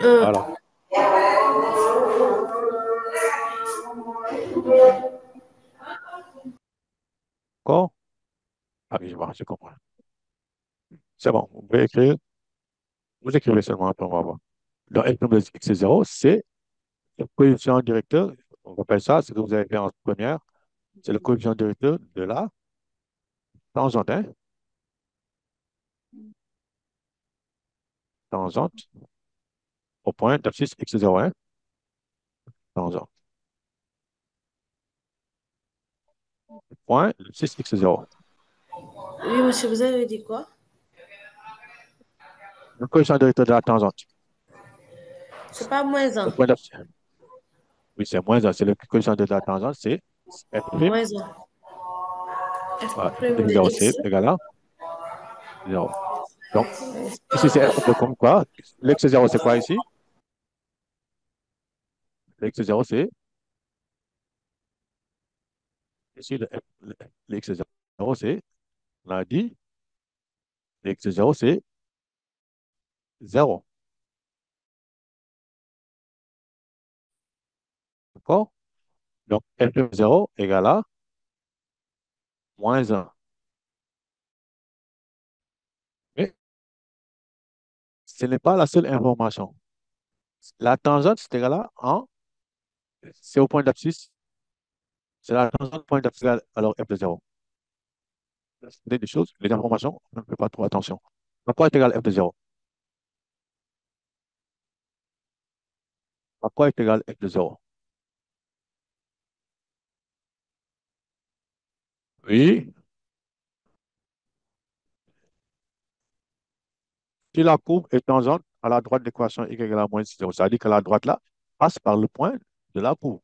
Voilà. D'accord? Ah oui, je vois, je comprends. C'est bon, vous pouvez écrire. Vous écrivez seulement, après on va voir. Donc, f' de x0, c'est Le coefficient directeur, on appelle ça, ce que vous avez fait en première, c'est le coefficient directeur de la tangente, hein? Tangente au point d'abscisse x0, hein? Tangente. Point d'abscisse x0. Oui, monsieur, vous avez dit quoi? Le coefficient directeur de la tangente. C'est pas moins Le un. point d'abscisse. Oui, c'est moins 1. C'est le coefficient de la tangente, c'est f prime. Moins un. F Voilà, f prime de de 0, X. c'est égal à 0. Donc, ici, c'est f de comme quoi? L'ex0, c'est quoi ici? L'ex0, c'est ici, l'ex0, c'est, on a dit, l'ex0, c'est 0. D'accord? Donc, f de 0 égale à moins 1. Mais ce n'est pas la seule information. La tangente, c'est égal à 1. C'est au point d'abscisse. C'est la tangente point d'abscisse alors f de 0. C'est des choses, les informations, on ne fait pas trop attention. Pourquoi est égal à f de 0? Pourquoi est égal à f de 0? Oui, si la courbe est tangente à la droite de l'équation y égale à moins 0, ça veut dire que la droite là passe par le point de la courbe.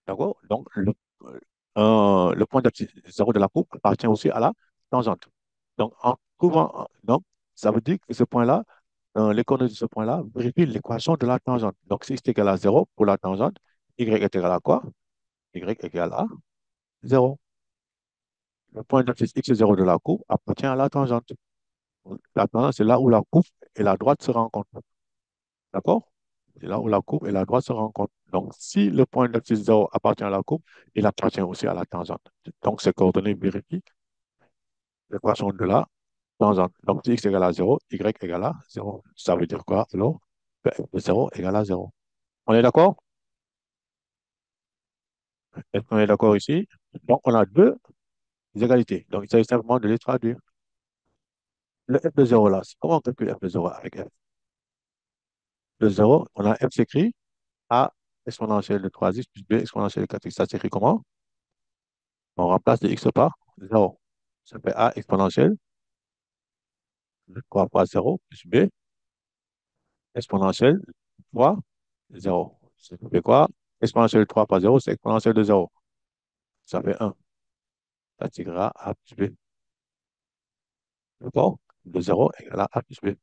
D'accord? Donc, le point d'abscisse 0 de la courbe appartient aussi à la tangente. Donc, en couvrant, donc, ça veut dire que ce point-là, les coordonnées de ce point-là vérifient l'équation de la tangente. Donc, si c'est égal à 0 pour la tangente, y est égal à quoi? Y égale à 0. Le point d'abscisse x0 de la courbe appartient à la tangente. La tangente, c'est là où la courbe et la droite se rencontrent. D'accord? C'est là où la courbe et la droite se rencontrent. Donc, si le point d'abscisse 0 appartient à la courbe, il appartient aussi à la tangente. Donc, ces coordonnées vérifient l'équation de la tangente. Donc, si x égale à 0, y égale à 0. Ça veut dire quoi? Alors, f de 0 égale à 0. On est d'accord? Est-ce qu'on est d'accord ici? Donc, on a deux égalités. Donc, il s'agit simplement de les traduire. Le f de 0 là, comment on calcule f de 0 avec f de 0? On a f s'écrit a exponentielle de 3x plus b exponentielle de 4x. Ça s'écrit comment? On remplace le x par 0. Ça fait a exponentielle de 3 fois 0 plus b exponentielle de 3, 0. Ça fait quoi? Exponentielle de 3 par 0, c'est exponentielle de 0. Ça fait 1. Ça tirera a plus b. D'accord? De 0 égale à a plus b.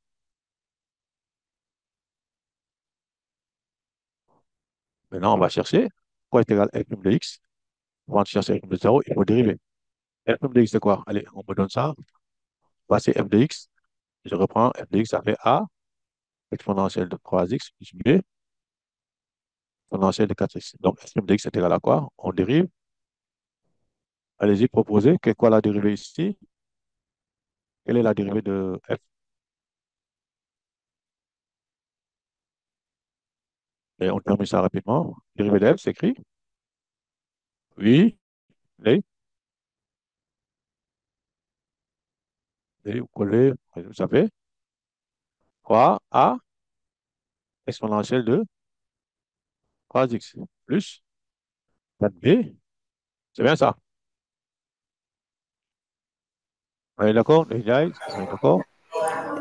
Maintenant, on va chercher quoi est égal à f prime de x. Avant de chercher f prime de 0, il faut dériver. F prime de x, c'est quoi? Allez, on me donne ça. Voici f de x. Je reprends f de x, ça fait a exponentielle de 3x plus b exponentielle de 4x. Donc, f prime de x est égal à quoi? On dérive. Allez-y, proposez. Qu'est quoi la dérivée ici? Quelle est la dérivée de f? Et on termine ça rapidement. Dérivée de f s'écrit. Oui. Allez, allez, vous collez. Vous savez. 3a exponentielle de 3x plus 4b. C'est bien ça. On est d'accord? Les gars, on est d'accord?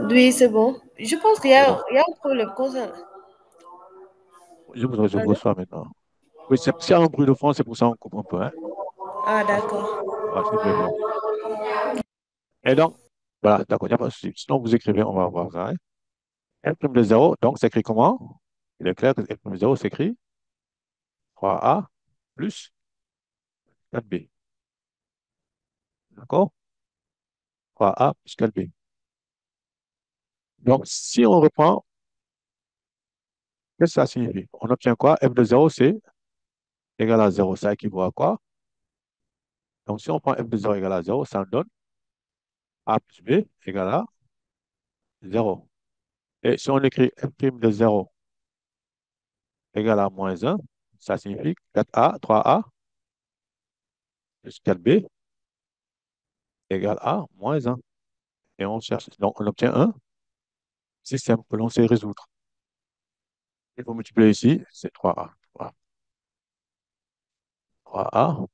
Oui, c'est bon. Je pense qu'il y Et a, donc, il y a un problème concernant. je vous Allô? reçois maintenant. Oui, s'il y a un bruit de fond, c'est pour ça qu'on coupe un peu. Hein? Ah, Ah, c'est d'accord. c'est vrai, bon. Et donc, voilà, d'accord, il n'y a pas de souci. Sinon, vous écrivez, on va voir ça. Hein. F' de 0, donc, s'écrit comment? Il est clair que F' de 0 s'écrit 3a plus 4b. D'accord? 3a plus 4b. Donc, si on reprend, qu'est-ce que ça signifie? On obtient quoi? F de 0, c'est égal à 0. Ça équivaut à quoi? Donc, si on prend f de 0 égal à 0, ça nous donne a plus b égal à 0. Et si on écrit f' de 0 égale à moins un. Ça signifie 4A, 3A plus 4B égale à moins un. Et on cherche, donc on obtient un système que l'on sait résoudre. Il faut multiplier ici, c'est 3A. Voilà. 3A.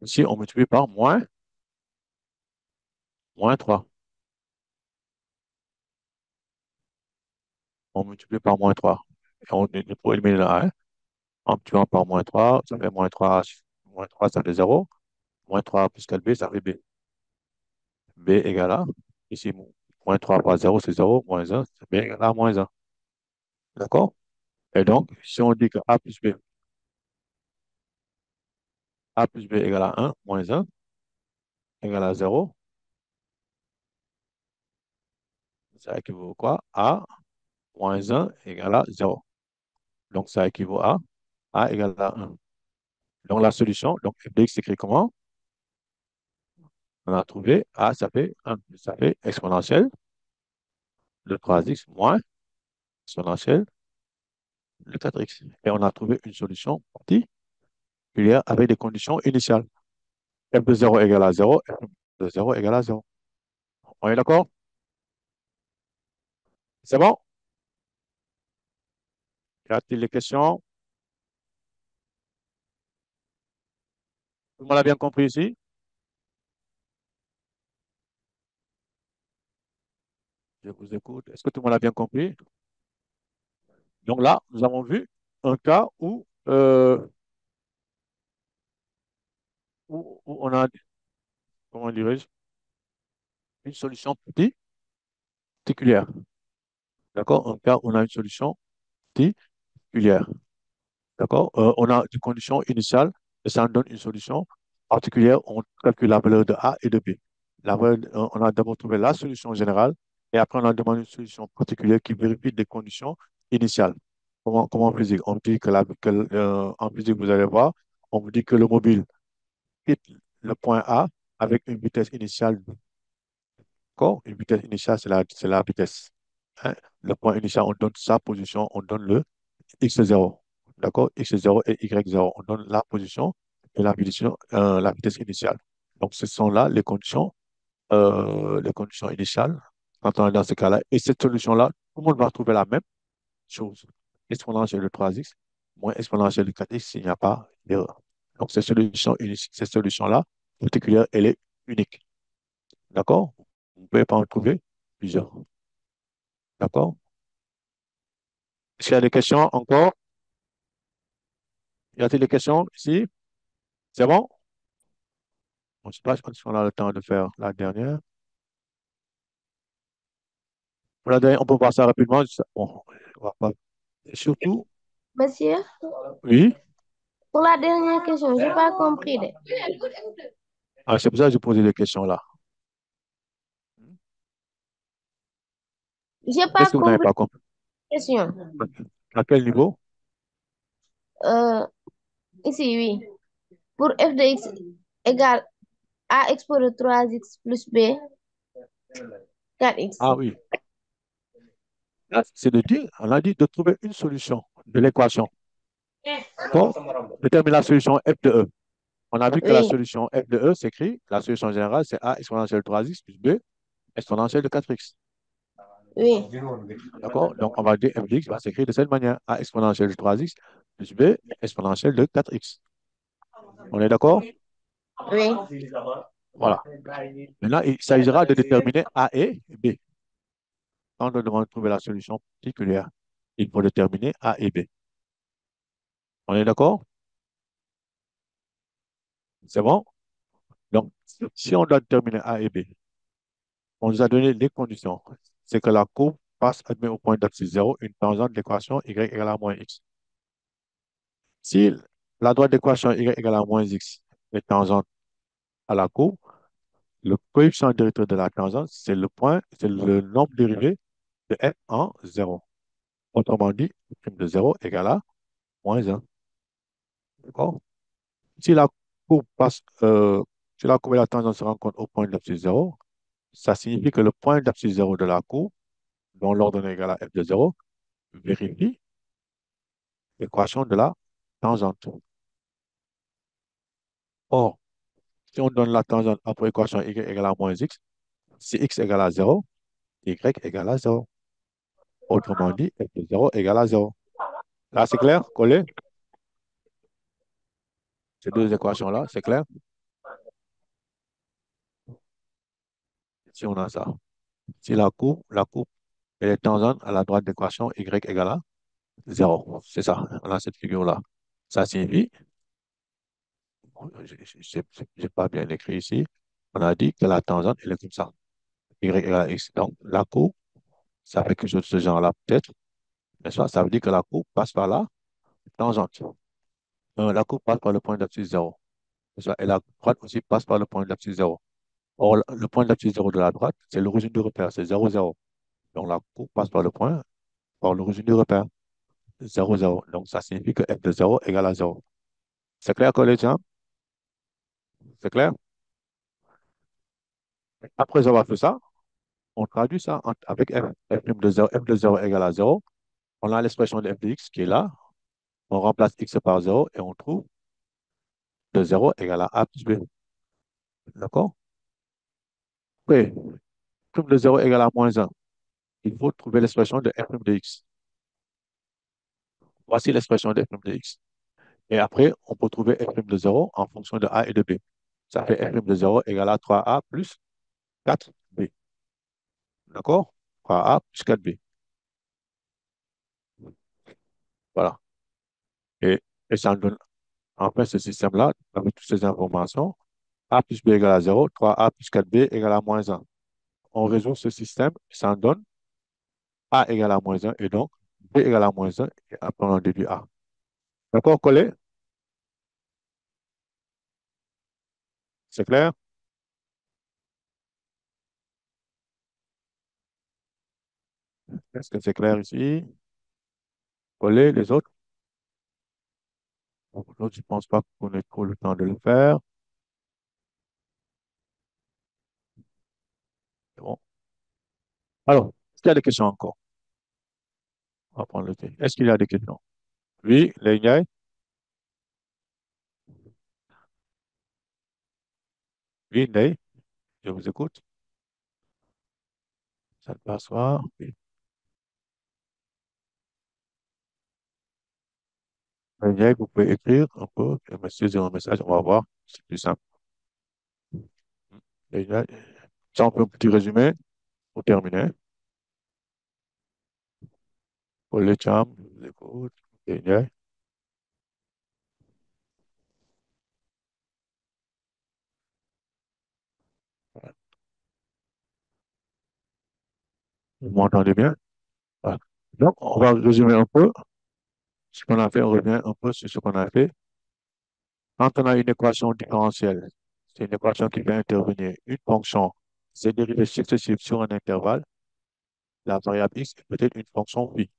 Ici, on multiplie par moins 3. On multiplie par moins 3. Et on pour éliminer le 1. En multipliant par moins 3, ça fait moins 3, ça fait 0. Moins 3 plus 4B, ça fait B. B égale à, ici, moins 3 par 0, c'est 0, moins un, c'est B égale à moins un. D'accord? Et donc, si on dit que A plus B égale à un moins un égale à 0, ça équivaut à quoi? A moins un égale à 0. Donc, ça équivaut à A égale à un. Donc, la solution, donc f de x s'écrit comment? On a trouvé A, ça fait 1, ça fait exponentielle de 3x moins exponentielle de 4x. Et on a trouvé une solution particulière avec des conditions initiales. F de 0 égale à 0, F de 0 égale à 0. On est d'accord? C'est bon? Y a-t-il des questions? Tout le monde a bien compris ici? Je vous écoute. Est-ce que tout le monde a bien compris? Donc là, nous avons vu un cas où on a, comment dirais-je, une solution particulière. D'accord? Un cas où on a une solution particulière. D'accord? On a des conditions initiales et ça nous donne une solution particulière. On calcule la valeur de A et de B. On a d'abord trouvé la solution générale et après on a demandé une solution particulière qui vérifie des conditions initiales. Comment en physique? On dit en physique, vous allez voir, on vous dit que le mobile quitte le point A avec une vitesse initiale. D'accord? Une vitesse initiale, c'est la vitesse. Hein? Le point initial, on donne sa position, on donne le x0. D'accord? X0 et y0. On donne la position et la vitesse initiale. Donc, ce sont là les conditions initiales quand on est dans ce cas-là. Et cette solution-là, tout le monde va trouver la même chose. Exponentielle de 3x moins exponentielle de 4x s'il n'y a pas d'erreur. Donc, cette solution-là, particulière, elle est unique. D'accord? Vous ne pouvez pas en trouver plusieurs. D'accord? Est-ce qu'il y a des questions encore? Y a-t-il des questions ici? C'est bon? Je ne sais pas si on a le temps de faire la dernière. Pour la dernière, on peut voir ça rapidement. Bon, on va pas. Et surtout, Monsieur, oui. pour la dernière question, je n'ai pas compris. Ah, c'est pour ça que je posais des questions là. Je n'ai Qu'est-ce pas que vous n'avez compris pas compris? la question. À quel niveau? Euh, ici, oui. Pour f de x égale a exposé 3x plus b, 4x. Ah oui. Là, c'est de dire, on a dit de trouver une solution de l'équation. D'accord? Déterminer la solution f de e. On a vu que la Oui, solution f de e s'écrit, la solution générale, c'est a exponentielle de 3x plus b exponentielle de 4x. oui, D'accord? Donc, on va dire f de x va s'écrire de cette manière. A exponentielle de 3x plus b exponentielle de 4x. On est d'accord? oui. Voilà. Maintenant, il s'agira de déterminer A et B. Quand on demande de trouver la solution particulière, il faut déterminer A et B. On est d'accord? C'est bon? Donc, si on doit déterminer A et B, on nous a donné les conditions. C'est que la courbe passe admet au point d'axe 0 une tangente de l'équation y égale à moins x. Si la droite d'équation y égale à moins x est tangente à la courbe, le coefficient directeur de la tangente, c'est le nombre dérivé de f en 0. Autrement dit, prime de 0 égale à moins 1. D'accord? Si la courbe si la courbe et la tangente se rencontrent au point d'abscisse 0, ça signifie que le point d'abscisse 0 de la courbe dont l'ordonnée est égale à f de 0, vérifie l'équation de la tangente. Or, si on donne la tangente après l'équation y égale à moins x, si x égale à 0, y égale à 0. Autrement dit, f de 0 égale à 0. Là, c'est clair, collé? Ces deux équations-là, c'est clair? Si on a ça. Si la coupe elle est tangente à la droite d'équation y égale à 0. C'est ça, on a cette figure-là. Ça signifie, je n'ai pas bien écrit ici, on a dit que la tangente, elle est comme ça. Y égale à x. Donc, la coupe, ça fait quelque chose de ce genre-là, peut-être. Mais ça veut dire que la coupe passe par la tangente. La coupe passe par le point d'abscisse 0. Et la droite aussi passe par le point d'abscisse 0. Or, le point d'abscisse 0 de la droite, c'est l'origine du repère, c'est 0, 0. Donc, la coupe passe par l'origine du repère, 0, 0. Donc, ça signifie que f de 0 égale à 0. C'est clair, collègues, hein? C'est clair? Après avoir fait ça, on traduit ça avec f' de 0, f de 0 égale à 0. On a l'expression de f de x qui est là. On remplace x par 0 et on trouve de 0 égale à a plus b. D'accord? Après, f' de 0 égale à moins 1. Il faut trouver l'expression de f' de x. Voici l'expression de f' de x. Et après, on peut trouver f' de 0 en fonction de a et de b. Ça fait f' de 0 égale à 3a plus 4b. D'accord? 3a plus 4b. Voilà. Et ça nous donne enfin ce système-là, avec toutes ces informations. A plus B égale à 0, 3A plus 4B égale à moins 1. On résout ce système, ça en donne A égale à moins 1 et donc B égale à moins 1 et après on déduit A. D'accord, collé? C'est clair? Est-ce que c'est clair ici? Collé, les autres? Donc, l'autre, je ne pense pas qu'on ait trop le temps de le faire. C'est bon. Alors, est-ce qu'il y a des questions encore? On va prendre le thé. Est-ce qu'il y a des questions? Oui, les gars? Oui, Ney, je vous écoute. Ça ne passe pas. Oui. Les gars, vous pouvez écrire un peu, et me saisir un message, on va voir. C'est plus simple. Les gars, ça, on fait un petit résumé pour terminer. Pour les chambres, je vous écoute. Les gars, vous m'entendez bien? Voilà. Donc, on va résumer un peu ce qu'on a fait. On revient un peu sur ce qu'on a fait. Quand on a une équation différentielle, c'est une équation qui fait intervenir une fonction, ses dérivées successives sur un intervalle. La variable x est peut-être une fonction phi.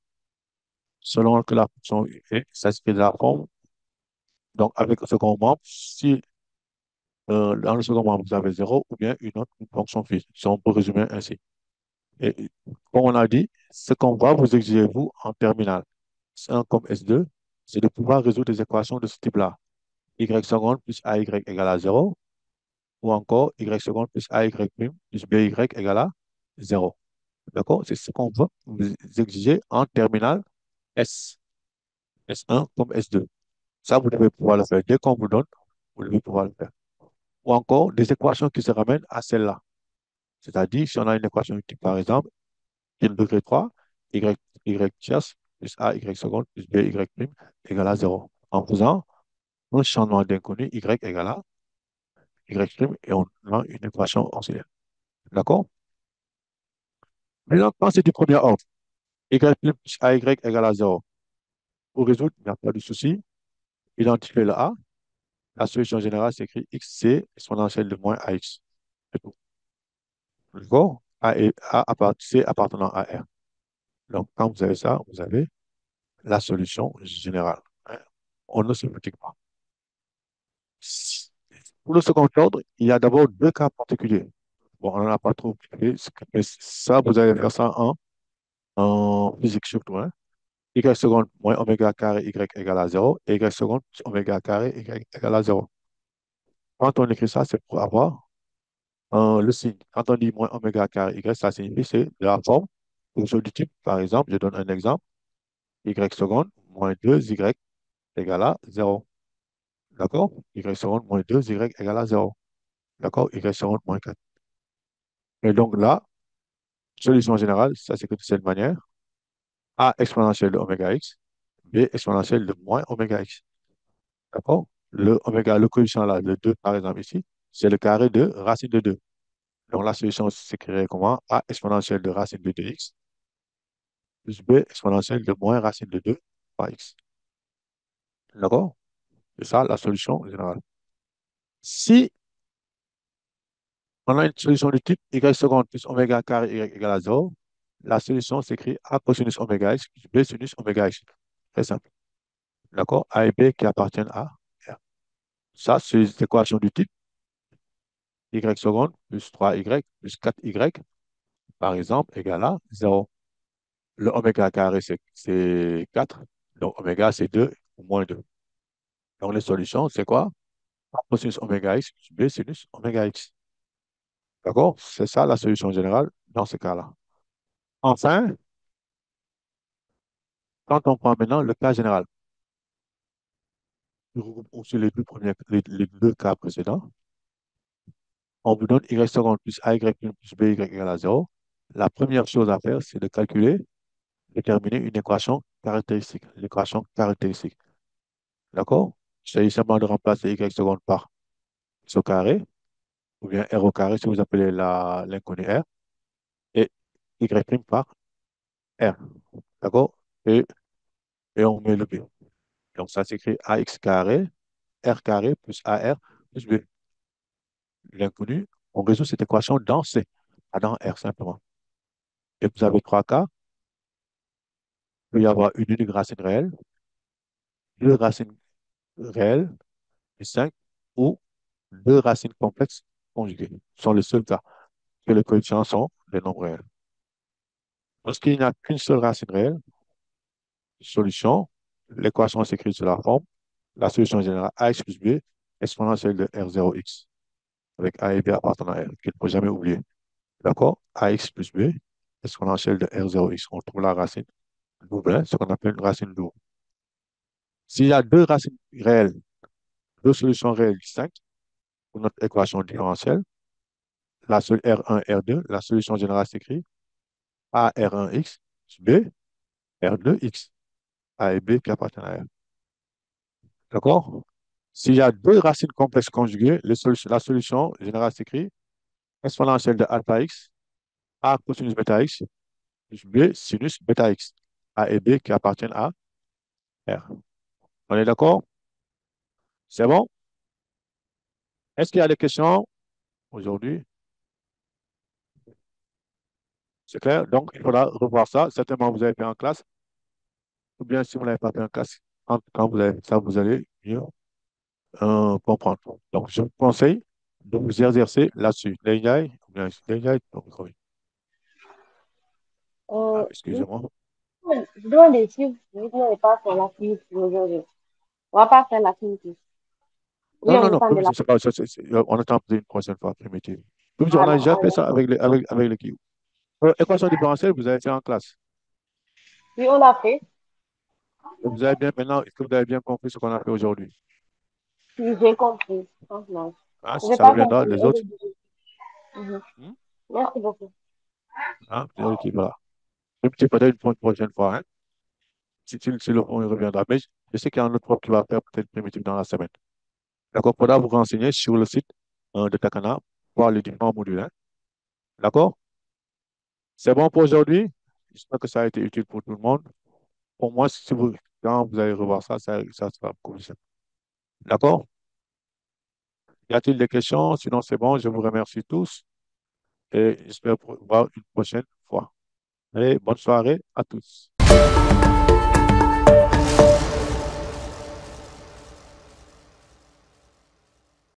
Selon que la fonction est, ça se fait de la forme. Donc, avec le second membre, si dans le second membre, vous avez 0 ou bien une fonction phi. Si on peut résumer ainsi. Et comme on a dit, ce qu'on va vous exiger, vous, en terminale, S1 comme S2, c'est de pouvoir résoudre des équations de ce type-là. Y seconde plus AY égale à 0, ou encore Y seconde plus AY prime plus BY égale à 0. D'accord? C'est ce qu'on va vous exiger en terminale S. S1 comme S2. Ça, vous devez pouvoir le faire. Dès qu'on vous donne, vous devez pouvoir le faire. Ou encore des équations qui se ramènent à celle-là. C'est-à-dire, si on a une équation du type, par exemple, pi degré 3, y tierce plus a y seconde plus b y prime égale à 0. En faisant un changement d'inconnu, y égale à y prime et on a une équation auxiliaire. D'accord? Maintenant, quand c'est du premier ordre, y prime plus a y égale à 0. Pour résoudre, il n'y a pas de souci. Identifier le a. La solution générale, c'est écrit xc exponentielle de moins ax. C'est tout. D'accord? C appartenant à R. Donc, quand vous avez ça, vous avez la solution générale. Hein. On ne se fatigue pas. Pour le second ordre, il y a d'abord deux cas particuliers. Bon, on n'en a pas trop parlé. Mais ça, vous allez faire ça en en physique surtout, hein. Y seconde moins oméga carré y égale à zéro, et y seconde plus oméga carré y égale à zéro. Quand on écrit ça, c'est pour avoir le signe. Quand on dit moins oméga carré y, ça signifie c'est de la forme. Quelque chose du type, par exemple, je donne un exemple, y seconde moins 2y égale à zéro. D'accord? Y seconde moins 2y égale à zéro. D'accord? Y seconde moins 4. Et donc là, solution générale, ça s'écrit de cette manière. A exponentielle de oméga x, B exponentielle de moins oméga x. D'accord? Le oméga, le coefficient là, le 2 par exemple ici, c'est le carré de racine de 2. Donc la solution s'écrirait comment? A exponentielle de racine de 2x plus B exponentielle de moins racine de 2 par x. D'accord? C'est ça la solution générale. Si on a une solution du type y seconde plus oméga carré y égale à 0, la solution s'écrit A cosinus oméga x plus B sinus oméga x. Très simple. D'accord? A et B qui appartiennent à R. Ça, c'est l'équation du type y seconde plus 3y plus 4y, par exemple, égale à 0. Le oméga carré, c'est 4. Donc, oméga, c'est 2 ou moins 2. Donc, les solutions, c'est quoi? A cosinus oméga x plus B sinus oméga x. D'accord? C'est ça la solution générale dans ce cas-là. Enfin, quand on prend maintenant le cas général, je regroupe aussi les deux premiers, les deux cas précédents. On vous donne y seconde plus ay plus by égale à 0. La première chose à faire, c'est de calculer, déterminer une équation caractéristique. L'équation caractéristique. D'accord? Il s'agit simplement de remplacer y seconde par x au carré, ou bien r au carré si vous appelez l'inconnu r, et y prime par r. D'accord? Et, et on met le b. Donc ça s'écrit ax carré, r carré plus ar plus b. L'inconnu, on résout cette équation dans C, pas dans R simplement. Et vous avez trois cas. Il peut y avoir une unique racine réelle, deux racines réelles, et cinq, ou deux racines complexes conjuguées. Ce sont les seuls cas que les coefficients sont des nombres réels. Lorsqu'il n'y a qu'une seule racine réelle, solution, l'équation s'écrit sous la forme, la solution générale ax plus b exponentielle de r0x, avec a et b appartenant à r, qu'il ne faut jamais oublier. D'accord? Ax plus b exponentielle de r0x. On trouve la racine double, hein, ce qu'on appelle une racine double. S'il y a deux racines réelles, deux solutions réelles distinctes pour notre équation différentielle, la seule R1, R2, la solution générale s'écrit A R1x, B R2x, A et B qui appartiennent à R. D'accord? S'il y a deux racines complexes conjuguées, la solution générale s'écrit exponentielle de alpha x, A cosinus bêta x, plus B sinus bêta x, A et B qui appartiennent à R. On est d'accord? C'est bon? Est-ce qu'il y a des questions aujourd'hui? C'est clair? Donc, il faudra revoir ça. Certainement, vous avez fait en classe. Ou bien, si vous n'avez pas fait en classe, quand vous avez fait ça, vous allez mieux comprendre. Donc, je vous conseille de vous exercer là-dessus. L'AI, ou bien l'AI, donc, oui. Ah, Je excusez-moi. je demande si vous n'avez pas fait l'activité aujourd'hui. On va pas faire l'activité. Oui, Non, on non, non, attend de la. c'est pas, on attend peut-être une prochaine fois, primitive. Comme je dis, on Ah, a non, déjà ah, fait non. ça avec l'équipe. Équation différentielle, vous avez fait en classe. Oui, on l'a fait. Et vous avez bien, maintenant, est-ce que vous avez bien compris ce qu'on a fait aujourd'hui? Oui, j'ai compris. Franchement. Ah, Je si n'ai ça pas reviendra, compris les au autres. début. Mhm. Hmm? Merci beaucoup. Ah, ok, voilà. Peut-être une prochaine fois, hein. Si le fond il reviendra. Mais je sais qu'il y a un autre prof qui va faire peut-être primitif dans la semaine. D'accord? Il faudra vous renseigner sur le site de Takana, voir les différents modules, hein. D'accord? C'est bon pour aujourd'hui? J'espère que ça a été utile pour tout le monde. Pour moi, si vous, quand vous allez revoir ça, ça sera cool. D'accord? Y a-t-il des questions? Sinon, c'est bon. Je vous remercie tous et j'espère vous voir une prochaine fois. Allez, bonne soirée à tous.